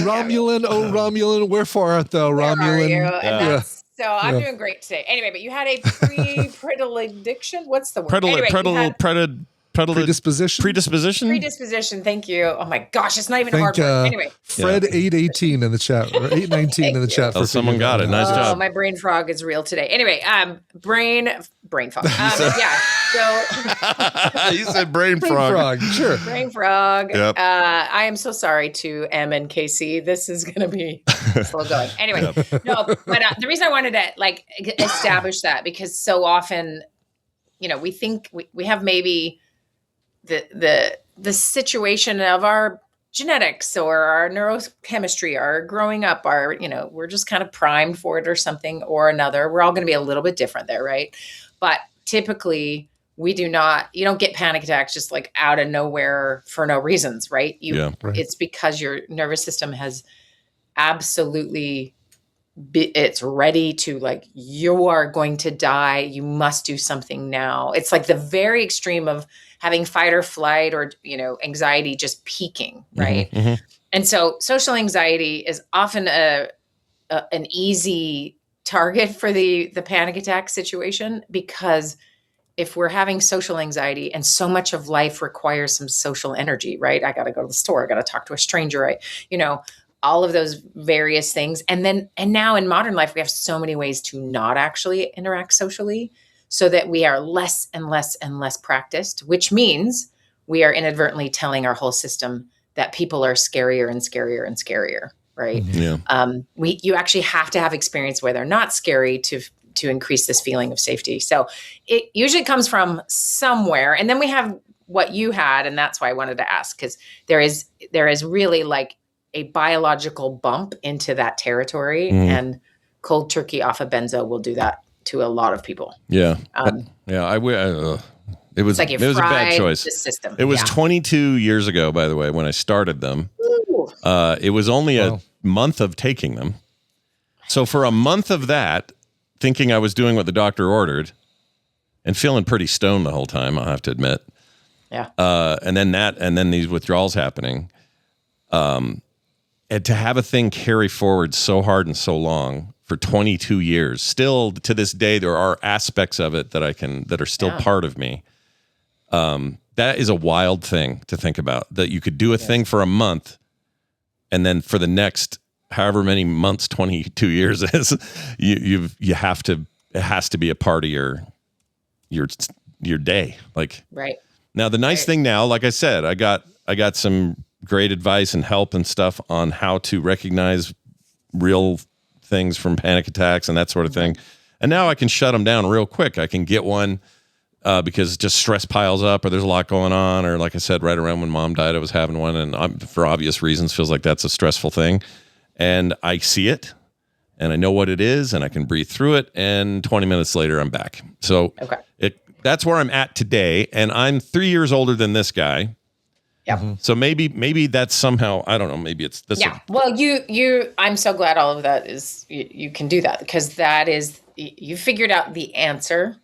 Romulan, oh Romulan, wherefore art thou, Romulan? So I'm doing great today. Anyway, but you had a predilection. What's the word? Predisposition. Thank you. Oh my gosh, it's not even a hard word. Anyway, Fred 818 in the chat, or 819 in the chat. For someone got it. Nice job. My brain frog is real today. Anyway, brain fog. Yeah. So you said brain frog. Sure. Brain frog. Yep. I am so sorry to M and KC. This is going to be slow going. Anyway, no, but the reason I wanted to establish that, because so often, we think we have maybe the situation of our genetics or our neurochemistry, our growing up, we're just kind of primed for it or something or another. We're all going to be a little bit different there, right? But typically you don't get panic attacks just like out of nowhere for no reasons, right? It's because your nervous system has absolutely it's ready to you are going to die. You must do something now. It's like the very extreme of having fight or flight or, anxiety just peaking. Right. Mm-hmm. And so social anxiety is often an easy target for the panic attack situation, because if we're having social anxiety and so much of life requires some social energy, right? I got to go to the store. I got to talk to a stranger. All of those various things. And now in modern life, we have so many ways to not actually interact socially, so that we are less and less and less practiced, which means we are inadvertently telling our whole system that people are scarier and scarier and scarier, right? Yeah. You actually have to have experience where they're not scary to increase this feeling of safety. So it usually comes from somewhere. And then we have what you had, and that's why I wanted to ask, because there is really like a biological bump into that territory, and cold turkey off a benzo will do that to a lot of people. Yeah. It was It's like you a bad fried choice. the system. It was Yeah. 22 years ago, by the way, when I started them. Ooh. It was only a month of taking them. So for a month of that, thinking I was doing what the doctor ordered and feeling pretty stoned the whole time, I'll have to admit. Yeah. And then these withdrawals happening. And to have a thing carry forward so hard and so long for 22 years, still to this day, there are aspects of it that are still part of me. That is a wild thing to think about, that you could do a thing for a month, and then for the next however many months 22 years is, it has to be a part of your day. Like, Right. now the nice thing now, like I said, I got some great advice and help and stuff on how to recognize real things from panic attacks and that sort of thing. And now I can shut them down real quick. I can get one because just stress piles up, or there's a lot going on, or like I said, right around when Mom died, I was having one, and for obvious reasons feels like that's a stressful thing. And I see it, and I know what it is, and I can breathe through it, and 20 minutes later I'm back. So that's where I'm at today, and I'm 3 years older than this guy. Yeah. So maybe that's somehow, I don't know, maybe it's this. Yeah. Well, I'm so glad all of that is, you can do that, because that is, you figured out the answer.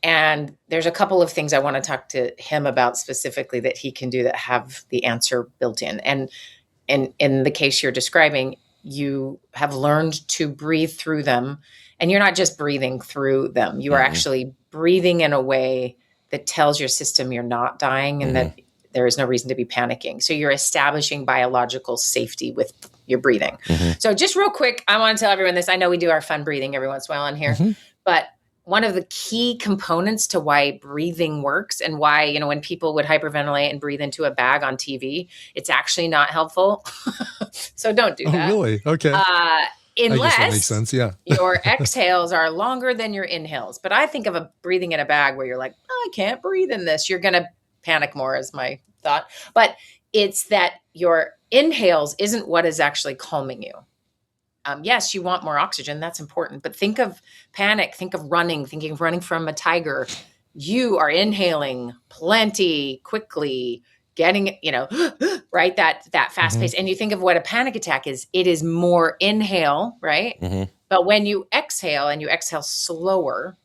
And there's a couple of things I want to talk to him about specifically that he can do that have the answer built in. And in the case you're describing, you have learned to breathe through them, and you're not just breathing through them. You are actually breathing in a way that tells your system you're not dying, and that there is no reason to be panicking. So you're establishing biological safety with your breathing. So just real quick, I want to tell everyone this. I know we do our fun breathing every once in a while on here, but one of the key components to why breathing works, and why, when people would hyperventilate and breathe into a bag on TV, it's actually not helpful. So don't do that. Oh, really? Okay. I guess that makes sense. Yeah. Your exhales are longer than your inhales. But I think of a breathing in a bag where you're like, I can't breathe in this. You're going to panic more, is my thought. But it's that your inhales isn't what is actually calming you. Yes, you want more oxygen. That's important. But think of panic. Think of running. Thinking of running from a tiger. You are inhaling plenty quickly, getting, right? That fast pace. And you think of what a panic attack is. It is more inhale, right? But when you exhale, and you exhale slower,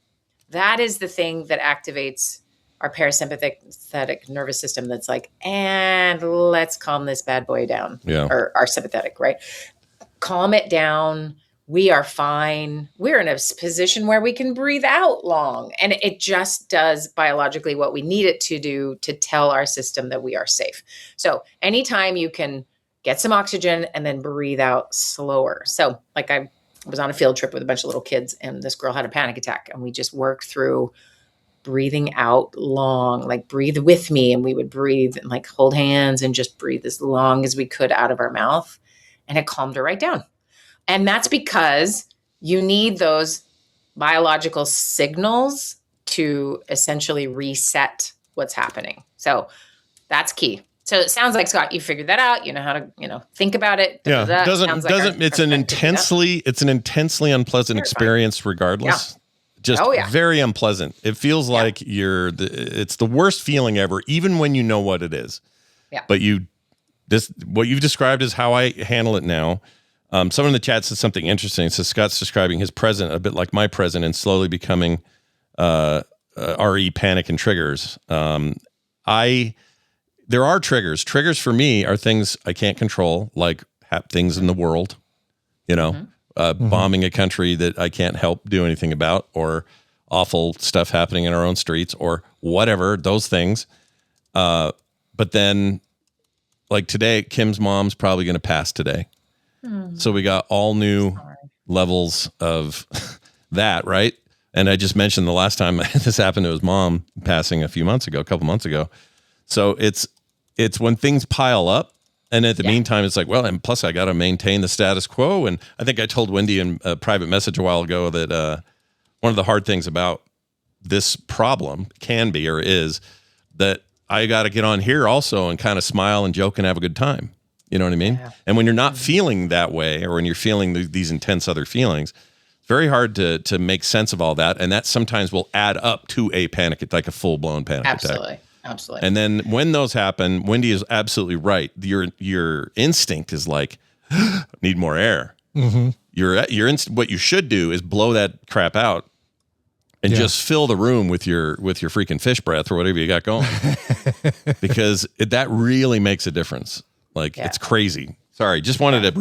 that is the thing that activates our parasympathetic nervous system. That's like, and let's calm this bad boy down. Yeah. Or our sympathetic, right? Calm it down. We are fine. We're in a position where we can breathe out long. And it just does biologically what we need it to do to tell our system that we are safe. So anytime you can get some oxygen and then breathe out slower. So like I was on a field trip with a bunch of little kids, and this girl had a panic attack, and we just worked through breathing out long, like breathe with me. And we would breathe and like hold hands and just breathe as long as we could out of our mouth. And it calmed her right down. And that's because you need those biological signals to essentially reset what's happening. So that's key. So it sounds like, Scott, you figured that out. You know how to, think about it. Yeah. It's an intensely unpleasant experience regardless. Yeah. Just very unpleasant. It feels like it's the worst feeling ever, even when you know what it is. Yeah. But what you've described is how I handle it now. Someone in the chat said something interesting. So Scott's describing his present a bit like my present, and slowly becoming RE panic and triggers. There are triggers. Triggers for me are things I can't control, like things in the world, bombing a country that I can't help do anything about, or awful stuff happening in our own streets, or whatever, those things. But then, like today, Kim's mom's probably going to pass today. So we got all new levels of that, right? And I just mentioned the last time this happened to his mom passing a couple months ago. So it's when things pile up, and at the meantime, it's like, well, and plus I got to maintain the status quo. And I think I told Wendi in a private message a while ago that one of the hard things about this problem is that I got to get on here also and kind of smile and joke and have a good time. You know what I mean? Yeah. And when you're not feeling that way, or when you're feeling these intense other feelings, it's very hard to make sense of all that. And that sometimes will add up to a panic, like a full-blown panic attack. Absolutely. And then when those happen, Wendi is absolutely right. Your instinct is like, need more air. Mm-hmm. What you should do is blow that crap out and just fill the room with your freaking fish breath or whatever you got going, because that really makes a difference. It's crazy. Sorry, just wanted to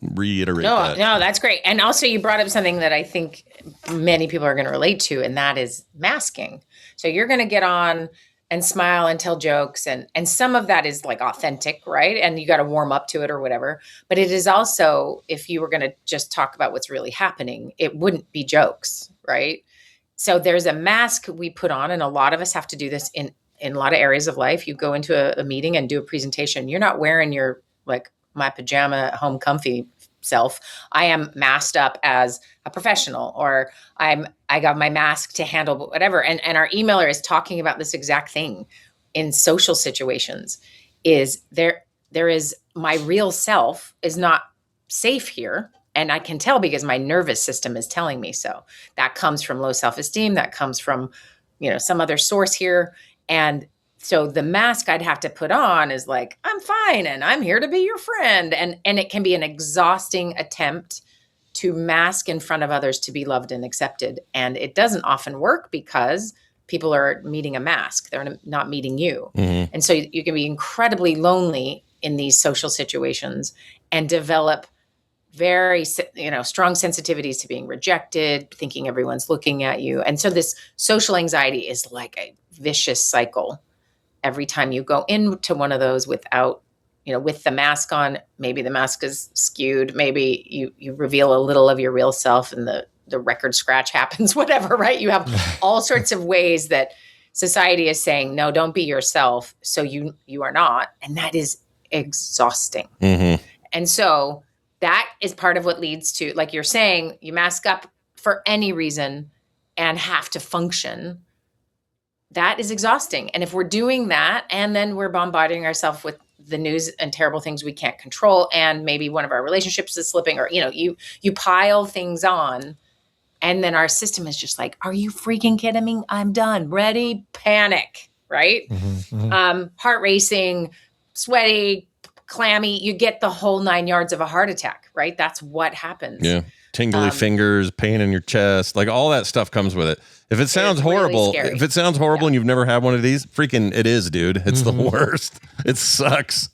reiterate that. No, that's great. And also you brought up something that I think many people are going to relate to, and that is masking. So you're going to get on and smile and tell jokes, and some of that is like authentic, right? And you got to warm up to it or whatever. But it is also, if you were going to just talk about what's really happening, it wouldn't be jokes, right? So there's a mask we put on, and a lot of us have to do this in a lot of areas of life. You go into a meeting and do a presentation. You're not wearing your, like, my pajama home comfy self. I am masked up as a professional, or I got my mask to handle whatever. And our emailer is talking about this exact thing in social situations. Is there is my real self is not safe here. And I can tell because my nervous system is telling me so. That comes from low self-esteem. That comes from, some other source here. And so the mask I'd have to put on is like, I'm fine and I'm here to be your friend. And it can be an exhausting attempt to mask in front of others to be loved and accepted. And it doesn't often work because people are meeting a mask. They're not meeting you. Mm-hmm. And so you can be incredibly lonely in these social situations and develop very, strong sensitivities to being rejected, thinking everyone's looking at you. And so this social anxiety is like a vicious cycle. Every time you go into one of those without, with the mask on, maybe the mask is skewed, maybe you reveal a little of your real self and the record scratch happens, whatever, right? You have all sorts of ways that society is saying, no, don't be yourself. So you are not. And that is exhausting. Mm-hmm. And so that is part of what leads to, like you're saying, you mask up for any reason and have to function. That is exhausting. And if we're doing that, and then we're bombarding ourselves with the news and terrible things we can't control, and maybe one of our relationships is slipping, or, you pile things on, and then our system is just like, are you freaking kidding me? I'm done. Ready? Panic, right? Mm-hmm, mm-hmm. Heart racing, sweaty, clammy, you get the whole 9 yards of a heart attack, right? That's what happens. Yeah. Tingly fingers, pain in your chest, like all that stuff comes with it. If it sounds horrible, really and you've never had one of these, freaking it is, dude. It's the worst. It sucks.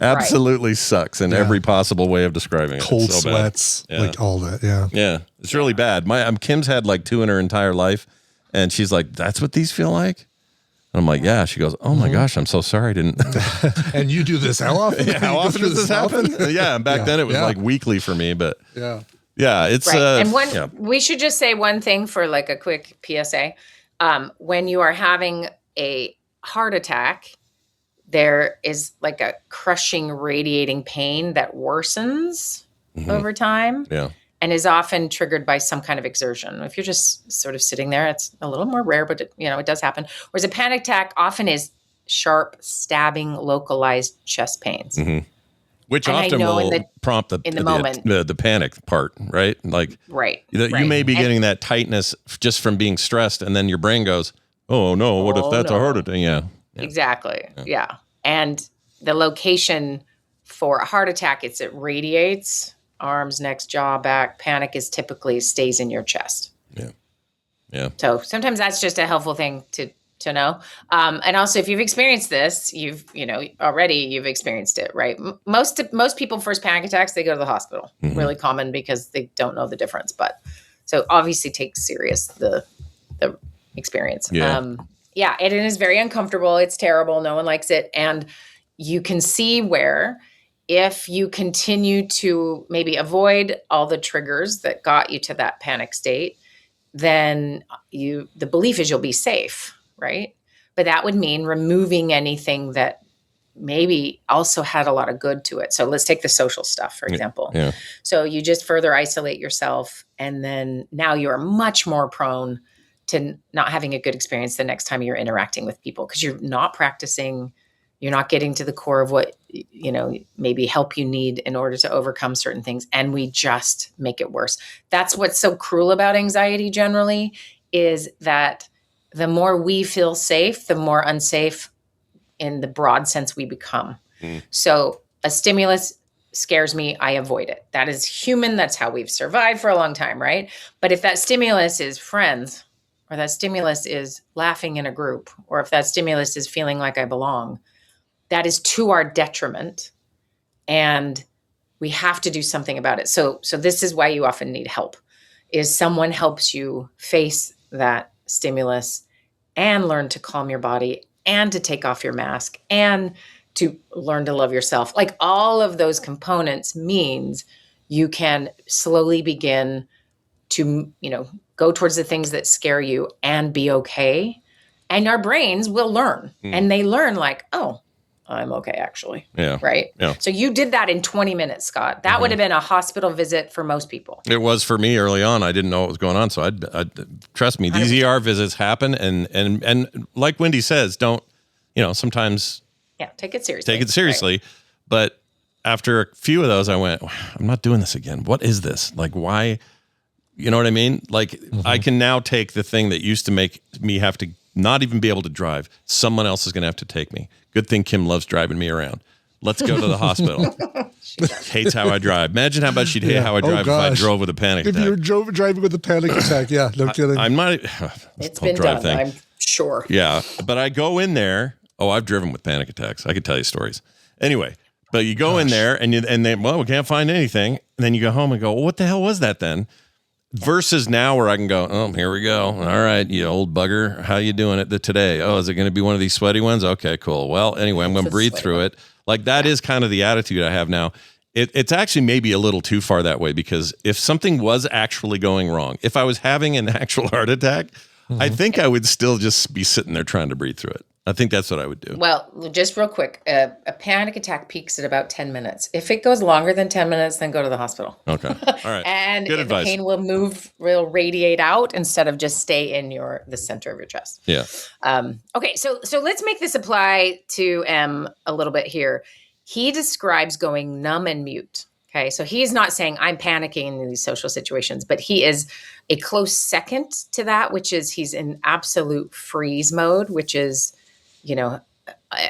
Absolutely sucks in every possible way of describing it. Cold sweats, like all that. Yeah. Yeah. It's really bad. Kim's had like 2 in her entire life, and she's like, that's what these feel like? And I'm like, yeah. She goes, oh my gosh, I'm so sorry I didn't. And you do this how often? Yeah, how often does this happen? Yeah, and back then it was like weekly for me, but yeah, it's right. And we should just say one thing for like a quick PSA. When you are having a heart attack, there is like a crushing, radiating pain that worsens over time. Yeah. And is often triggered by some kind of exertion. If you're just sort of sitting there, it's a little more rare, but it does happen. Whereas a panic attack often is sharp, stabbing, localized chest pains. Mm-hmm. Which and often will prompt the panic part, right? Like, you may be getting that tightness just from being stressed, and then your brain goes, "Oh no, what if that's a heart attack?" Yeah, exactly. Yeah, and the location for a heart attack, it radiates arms, neck, jaw, back. Panic is typically stays in your chest. Yeah. So sometimes that's just a helpful thing to to know. And also, if you've experienced this, you've experienced it, right? Most people first panic attacks, they go to the hospital. Really common because they don't know the difference. But so obviously take serious the experience. Yeah. It is very uncomfortable. It's terrible. No one likes it. And you can see where if you continue to maybe avoid all the triggers that got you to that panic state, then the belief is you'll be safe, right? But that would mean removing anything that maybe also had a lot of good to it. So let's take the social stuff, for example. Yeah. So you just further isolate yourself, and then now you're much more prone to not having a good experience the next time you're interacting with people because you're not practicing. You're not getting to the core of what, maybe help you need in order to overcome certain things. And we just make it worse. That's what's so cruel about anxiety generally, is that the more we feel safe, the more unsafe in the broad sense we become. So a stimulus scares me, I avoid it. That is human. That's how we've survived for a long time, right? But if that stimulus is friends, or that stimulus is laughing in a group, or if that stimulus is feeling like I belong, that is to our detriment, and we have to do something about it. So this is why you often need help, is someone helps you face that stimulus and learn to calm your body and to take off your mask and to learn to love yourself. Like all of those components means you can slowly begin to, go towards the things that scare you and be okay. And our brains will learn, and they learn like, oh, I'm okay, actually. Yeah. Right. Yeah. So you did that in 20 minutes, Scott. That would have been a hospital visit for most people. It was for me early on. I didn't know what was going on. So I'd trust me, these 100%. ER visits happen. And like Wendi says, don't, sometimes. Yeah. Take it seriously. Right. But after a few of those, I went, I'm not doing this again. What is this? Like, why? You know what I mean? Like I can now take the thing that used to make me have to not even be able to drive. Someone else is going to have to take me. Good thing Kim loves driving me around. Let's go to the hospital. Hates how I drive. Imagine how much she'd hate how I drive if I drove with a panic attack. If you were driving with a panic attack, yeah, no kidding. I might. It's been done, I'm sure. Yeah, but I go in there. Oh, I've driven with panic attacks. I could tell you stories. Anyway, but you go in there and we can't find anything. And then you go home and go, well, what the hell was that then? Versus now where I can go, oh, here we go. All right, you old bugger. How you doing it today? Oh, is it going to be one of these sweaty ones? Okay, cool. Well, anyway, I'm going to breathe through it. Like that is kind of the attitude I have now. It's actually maybe a little too far that way, because if something was actually going wrong, if I was having an actual heart attack, I think I would still just be sitting there trying to breathe through it. I think that's what I would do. Well, just real quick, a panic attack peaks at about 10 minutes. If it goes longer than 10 minutes, then go to the hospital. Okay. All right. And good advice. The pain will radiate out instead of just stay in the center of your chest. Yeah. Okay. So let's make this apply to M a little bit here. He describes going numb and mute. Okay. So he's not saying I'm panicking in these social situations, but he is a close second to that, which is he's in absolute freeze mode, which is,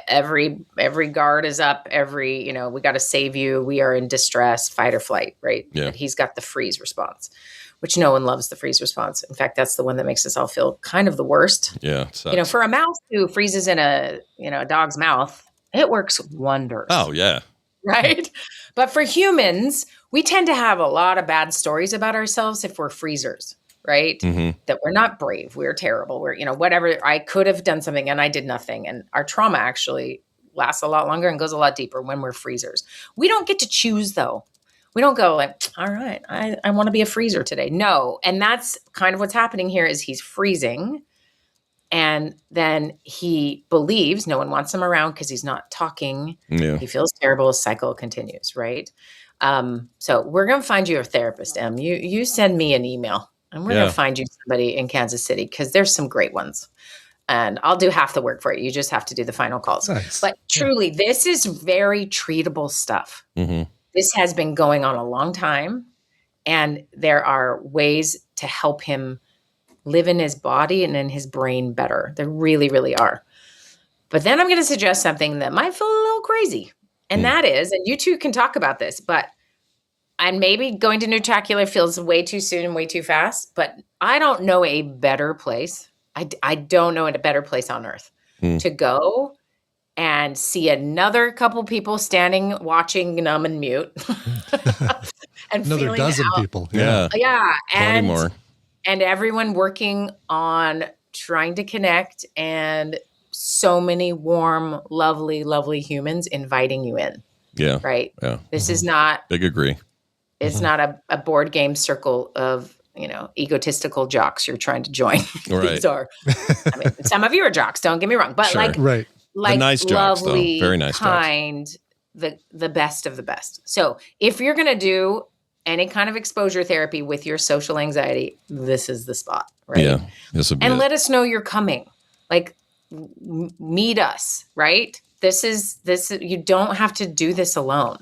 every guard is up, we got to save you. We are in distress, fight or flight, right? Yeah. And he's got the freeze response, which no one loves the freeze response. In fact, that's the one that makes us all feel kind of the worst. Yeah. For a mouse who freezes in a dog's mouth, it works wonders. Oh, yeah. Right. But for humans, we tend to have a lot of bad stories about ourselves if we're freezers. Right? Mm-hmm. That we're not brave. We're terrible. We're, whatever. I could have done something and I did nothing. And our trauma actually lasts a lot longer and goes a lot deeper when we're freezers. We don't get to choose though. We don't go like, all right, I want to be a freezer today. No. And that's kind of what's happening here is he's freezing. And then he believes no one wants him around because he's not talking. Yeah. He feels terrible. His cycle continues. Right. So we're going to find you a therapist, Em. You send me an email. And we're going to find you somebody in Kansas City because there's some great ones. And I'll do half the work for you. You just have to do the final calls. Nice. But truly, this is very treatable stuff. Mm-hmm. This has been going on a long time. And there are ways to help him live in his body and in his brain better. There really, really are. But then I'm going to suggest something that might feel a little crazy. And that is, and you two can talk about this, but and maybe going to Nerdacular feels way too soon and way too fast, but I don't know a better place I don't know a better place on earth to go and see another couple people standing, watching numb and mute. And Another dozen people. Yeah. Yeah. 20 more. And everyone working on trying to connect, and so many warm, lovely, lovely humans inviting you in. Yeah. Right. Yeah. This is not, Big agree. it's not a board game circle of, egotistical jocks you're trying to join. Right. These are, some of you are jocks, don't get me wrong, but Sure. Right. like The nice jocks, though. lovely, Very nice jocks. kind, the best of the best. So if you're going to do any kind of exposure therapy with your social anxiety, this is the spot, right? Yeah. This would be And it. let us know you're coming. Like, meet us, right? This is, you don't have to do this alone.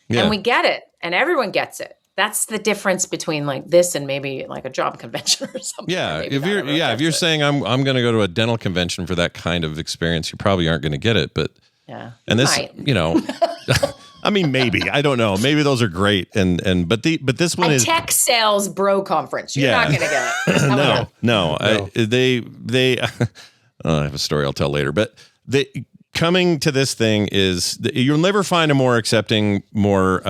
Yeah. And we get it. And everyone gets it. That's the difference between like this and maybe like a job convention or something. Yeah, Maybe if that you're ever if you're gets it. saying I'm going to go to a dental convention for that kind of experience, you probably aren't going to get it. But Yeah. and this, Might. I mean, maybe I don't know. Maybe those are great, but this one A is tech sales bro conference. You're Yeah. not going to get it. How about no. No. They I have a story I'll tell later, but coming to this thing is you'll never find a more accepting, more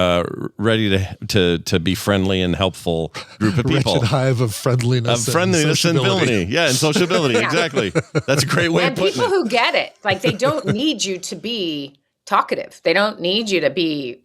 ready to be friendly and helpful group of people. Wretched hive of friendliness, And sociability. villainy. Yeah, and sociability. Yeah. Exactly. That's a great way And of putting people it. who get it, like they don't need you to be talkative. They don't need you to be,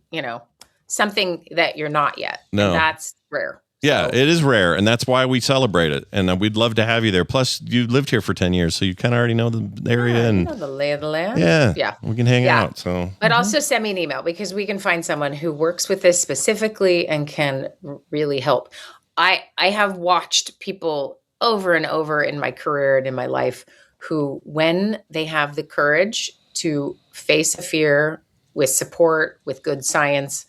something that you're not yet. No. And that's rare. Yeah, So, it is rare, and that's why we celebrate it. And we'd love to have you there. Plus, you lived here for 10 years, so you kind of already know the area. you And know the lay of the land. yeah, we can hang Yeah. out. So But also send me an email, because we can find someone who works with this specifically and can really help. I have watched people over and over in my career and in my life who, when they have the courage to face a fear with support, with good science,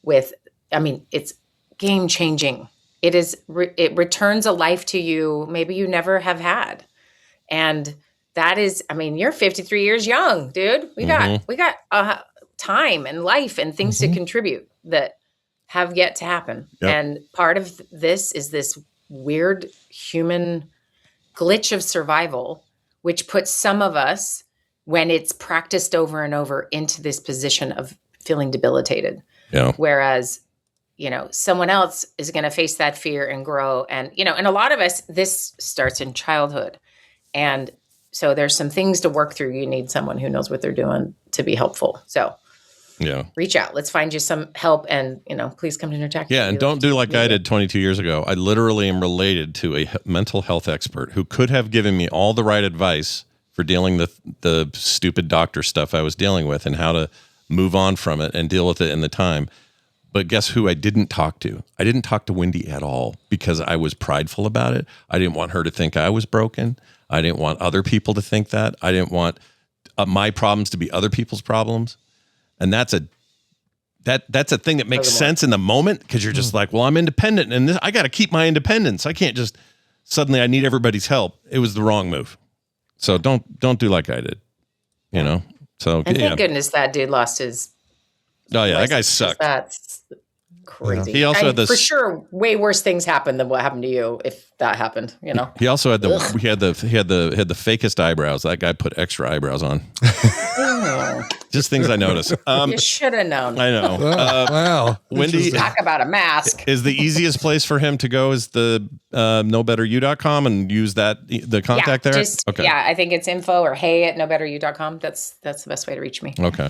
it's game changing. It returns a life to you maybe you never have had. And that is, you're 53 years young, dude. We got time and life and things to contribute that have yet to happen. Yep. And part of this is this weird human glitch of survival, which puts some of us, when it's practiced over and over, into this position of feeling debilitated. yeah, Whereas, someone else is going to face that fear and grow. And, and a lot of us, this starts in childhood. And so there's some things to work through. You need someone who knows what they're doing to be helpful. So yeah. reach out. Let's find you some help. And, please come to Nerdacular. Yeah, and We'd don't love do to like meet I you. did 22 years ago. I literally am related to a mental health expert who could have given me all the right advice for dealing the stupid doctor stuff I was dealing with and how to move on from it and deal with it in the time. But guess who I didn't talk to? I didn't talk to Wendi at all because I was prideful about it. I didn't want her to think I was broken. I didn't want other people to think that. I didn't want my problems to be other people's problems. And that's a thing that makes sense in the moment, because you're just like, well, I'm independent and I got to keep my independence. I can't just suddenly I need everybody's help. It was the wrong move. So don't do like I did, So And yeah. thank goodness that dude lost his. Oh yeah, that guy license. sucked. That's crazy. He also had this- for sure way worse things happened than what happened to you if that happened. He He also had he had the fakest eyebrows. That guy put extra eyebrows on. Just things I noticed. You should have known. I know. Wow. Wendi Talk about a mask. is the easiest place for him to go is the knowbetteryou.com and use the contact there. Okay. Yeah, I think it's info or hey@knowbetteryou.com. That's the best way to reach me. Okay.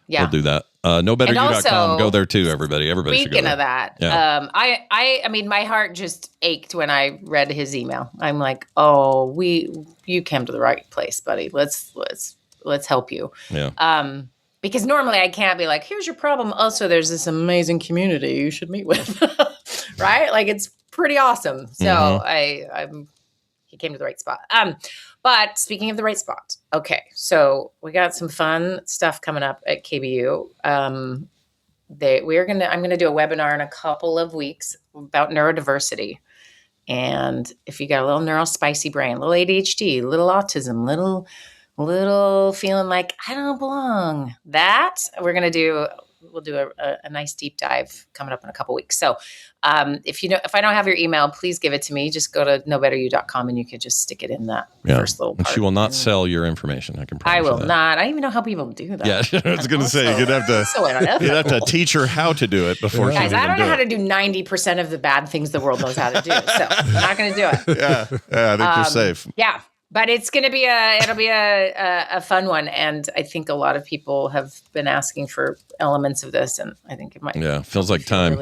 Yeah. We'll do that. Knowbetteryou.com. also, Go there too, everybody. Everybody should go Speaking there. of that, Yeah. I mean, my heart just ached when I read his email. I'm like, oh, you came to the right place, buddy. Let's help you. Yeah. Because normally I can't be like, here's your problem. Also, there's this amazing community you should meet with, right? Like, it's pretty awesome. So he came to the right spot. But speaking of the right spot, okay, so we got some fun stuff coming up at KBU. I'm gonna do a webinar in a couple of weeks about neurodiversity. And if you got a little neurospicy brain, little ADHD, little autism, little feeling like I don't belong, that we're gonna do we'll do a nice deep dive coming up in a couple weeks. So if I don't have your email, please give it to me. Just go to knowbetteryou.com and you can just stick it in that first little part. And she will not sell your information. I can promise I will you that. not. I don't even know how people do that. Yeah, I was going to say, you'd have to teach her how to do it before she Guys, I don't know how to to do 90% of the bad things the world knows how to do. So I'm not going to do it. Yeah, I think you're safe. Yeah. But it's going to be a fun one. And I think a lot of people have been asking for elements of this. And I think it might. Yeah. Feels like time.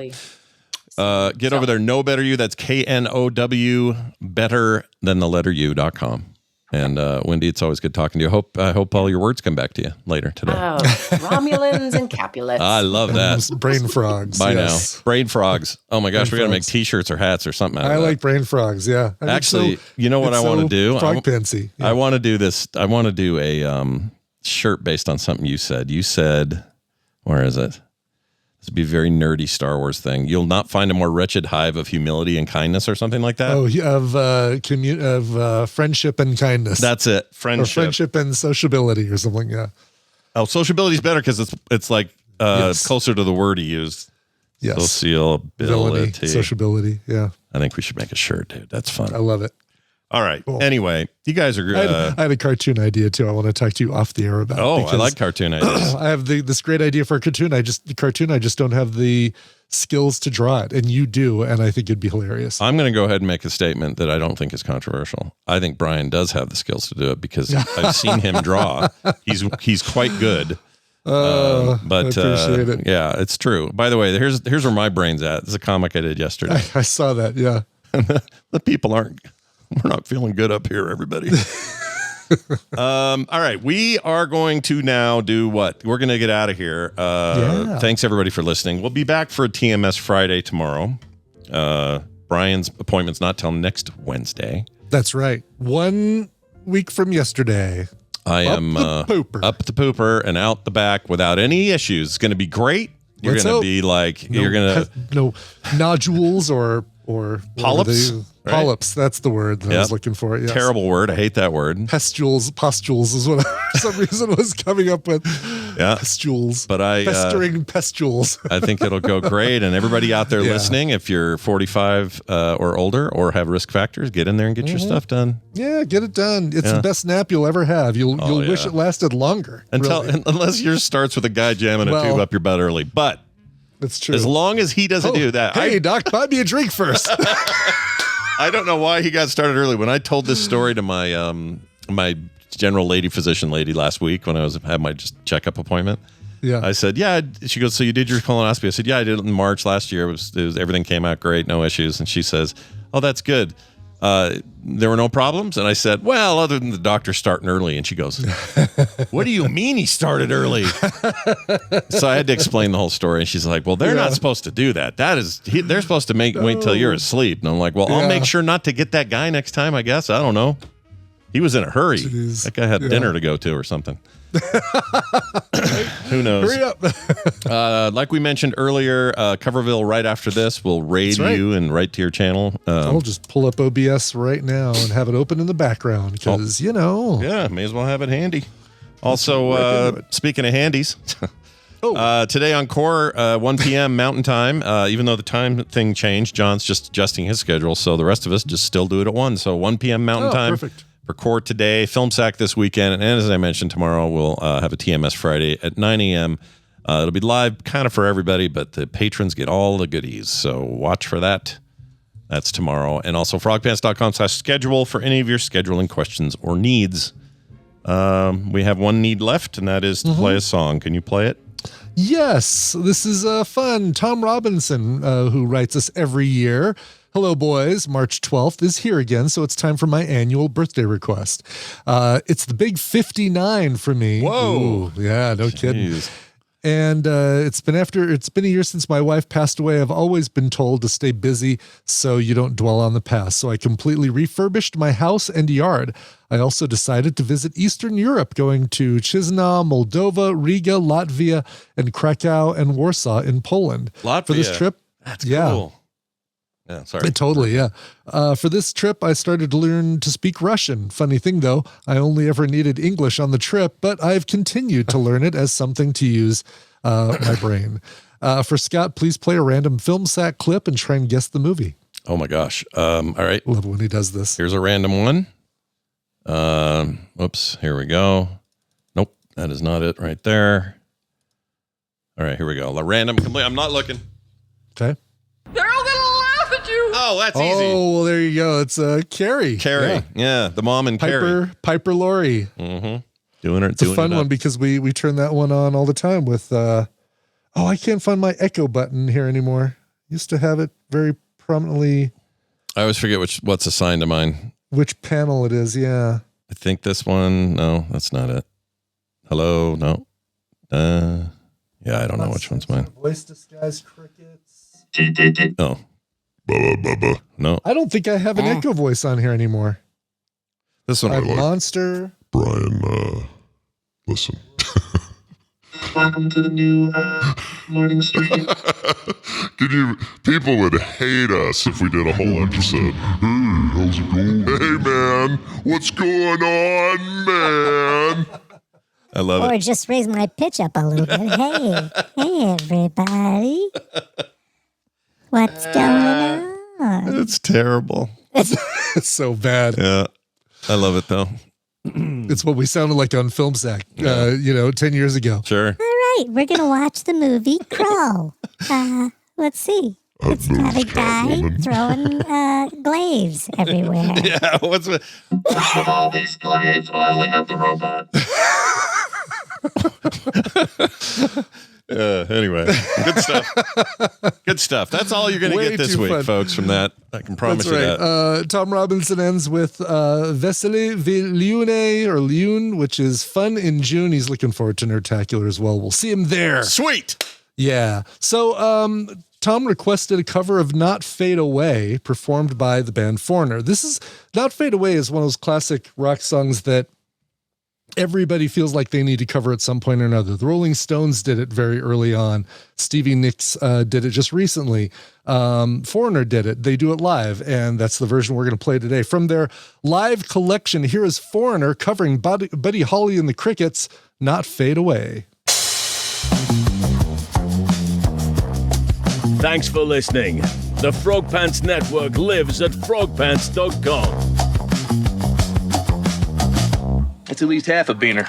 Get over there. Know Better You. That's KNOW better than the letter U.com. And Wendi, it's always good talking to you. I hope all your words come back to you later today. Oh, Romulans and Capulets. I love that. Brain frogs. By now. Brain frogs. Oh my gosh, we got to make t-shirts or hats or something out of that. I like brain frogs, yeah. Actually, you know what I want to do? Frog fancy. Yeah. I want to do this. I want to do a shirt based on something you said. You said, where is it? This would be a very nerdy Star Wars thing. You'll not find a more wretched hive of humility and kindness or something like that. Oh, of friendship and kindness. That's it. Or friendship and sociability or something. Yeah. Oh, sociability is better because it's like closer to the word he used. Yes. Sociability. Sociability. Yeah. I think we should make a shirt, dude. That's fun. I love it. All right. Cool. Anyway, you guys are. I had a cartoon idea too. I want to talk to you off the air about. Oh, I like cartoon ideas. I have this great idea for a cartoon. I just don't have the skills to draw it, and you do, and I think it'd be hilarious. I'm going to go ahead and make a statement that I don't think is controversial. I think Brian does have the skills to do it because I've seen him draw. He's quite good. But I appreciate it. Yeah, it's true. By the way, here's where my brain's at. This is a comic I did yesterday. I saw that. Yeah. The people we're not feeling good up here, everybody. All right. We are going to now do what? We're going to get out of here. Thanks, everybody, for listening. We'll be back for a TMS Friday tomorrow. Brian's appointment's not till next Wednesday. That's right. 1 week from yesterday. I am up the pooper and out the back without any issues. It's going to be great. You're going to be like, no nodules or polyps. Right? Polyps, that's the word that I was looking for. Yes. Terrible word. I hate that word. Pustules is what I, for some reason was coming up with. Yeah. Pustules. But festering pustules. I think it'll go great. And everybody out there listening, if you're 45 or older or have risk factors, get in there and get your stuff done. Yeah, get it done. It's the best nap you'll ever have. You'll wish it lasted longer. Unless yours starts with a guy jamming a tube up your butt early. But that's true. As long as he doesn't do that. Hey, Doc, buy me a drink first. I don't know why he got started early. When I told this story to my my general physician lady last week when I had my checkup appointment, I said, she goes, so you did your colonoscopy? I said, yeah, I did it in March last year. It was everything came out great, no issues. And she says, oh, that's good. There were no problems? And I said, well, other than the doctor starting early. And she goes, what do you mean he started early? So I had to explain the whole story. And she's like, well, they're not supposed to do that. They're supposed to wait till you're asleep. And I'm like, well, I'll make sure not to get that guy next time, I guess. I don't know. He was in a hurry. Jeez. That guy had dinner to go to or something. Who knows? Hurry up. Like we mentioned earlier, Coverville right after this will raid you and right to your channel. I'll just pull up OBS right now and have it open in the background because, Yeah, may as well have it handy. Also, speaking of handies, today on Core, 1 p.m. Mountain Time, even though the time thing changed, John's just adjusting his schedule, so the rest of us just still do it at 1. So 1 p.m. Mountain Time. Perfect. For Core today, Film Sack this weekend, and as I mentioned, tomorrow we'll have a TMS Friday at 9 a.m. It'll be live kind of for everybody, but the patrons get all the goodies, so watch for that. That's tomorrow. And also frogpants.com/schedule for any of your scheduling questions or needs. We have one need left, and that is to play a song. Can you play it? Yes, this is fun. Tom Robinson, who writes us every year. Hello, boys. March 12th is here again, so it's time for my annual birthday request. It's the big 59 for me. Whoa. Ooh, yeah, no kidding. And it's been a year since my wife passed away. I've always been told to stay busy so you don't dwell on the past. So I completely refurbished my house and yard. I also decided to visit Eastern Europe, going to Chisinau, Moldova, Riga, Latvia, and Krakow and Warsaw in Poland. Latvia. For this trip. That's cool. Yeah, sorry. Totally, yeah. For this trip, I started to learn to speak Russian. Funny thing, though, I only ever needed English on the trip, but I've continued to learn it as something to use my brain. For Scott, please play a random film sack clip and try and guess the movie. Oh my gosh. All right. Love it when he does this. Here's a random one. Oops. Here we go. Nope. That is not it right there. All right. Here we go. A random complete. I'm not looking. Okay. They're all gonna laugh at you. Oh, that's easy. Oh, well, there you go. It's Carrie. Carrie. Yeah. The mom and Carrie. Piper Laurie. Mm-hmm. Doing it. It's a fun one because we turn that one on all the time with, I can't find my echo button here anymore. Used to have it very prominently. I always forget what's assigned to mine. Which panel it is, yeah. I think this one. No, that's not it. Hello? No. Yeah, I don't know which one's mine. Voice disguise crickets. Oh. No. I don't think I have an echo voice on here anymore. This one I I have like. Monster. Brian, listen. Welcome to the new morning stream. People would hate us if we did a whole episode. Hey, how's it going? Hey, man, what's going on, man? I love Or it. just raise my pitch up a little bit. Hey, everybody. What's going on? It's terrible. It's so bad. Yeah. I love it, though. It's what we sounded like on Film Sack, 10 years ago. Sure. All right, we're going to watch the movie Crow. Let's see. It's got a guy throwing glaives everywhere. Yeah. What's it? With all these glaives, I only have the robot. Anyway, good stuff. Good stuff. That's all you're going to Way get this too week, fun. folks, from that. I can promise That's you right. that. Tom Robinson ends with Vesely Liune or Liune, which is fun in June. He's looking forward to Nerdacular as well. We'll see him there. Sweet. Yeah. So Tom requested a cover of Not Fade Away performed by the band Foreigner. This is Not Fade Away is one of those classic rock songs that everybody feels like they need to cover at some point or another. The Rolling Stones did it very early on. Stevie Nicks did it just recently. Foreigner did it. They do it live, and that's the version we're going to play today. From their live collection, here is Foreigner covering Buddy Holly and the Crickets, Not Fade Away. Thanks for listening. The Frog Pants Network lives at frogpants.com. That's at least half a beaner.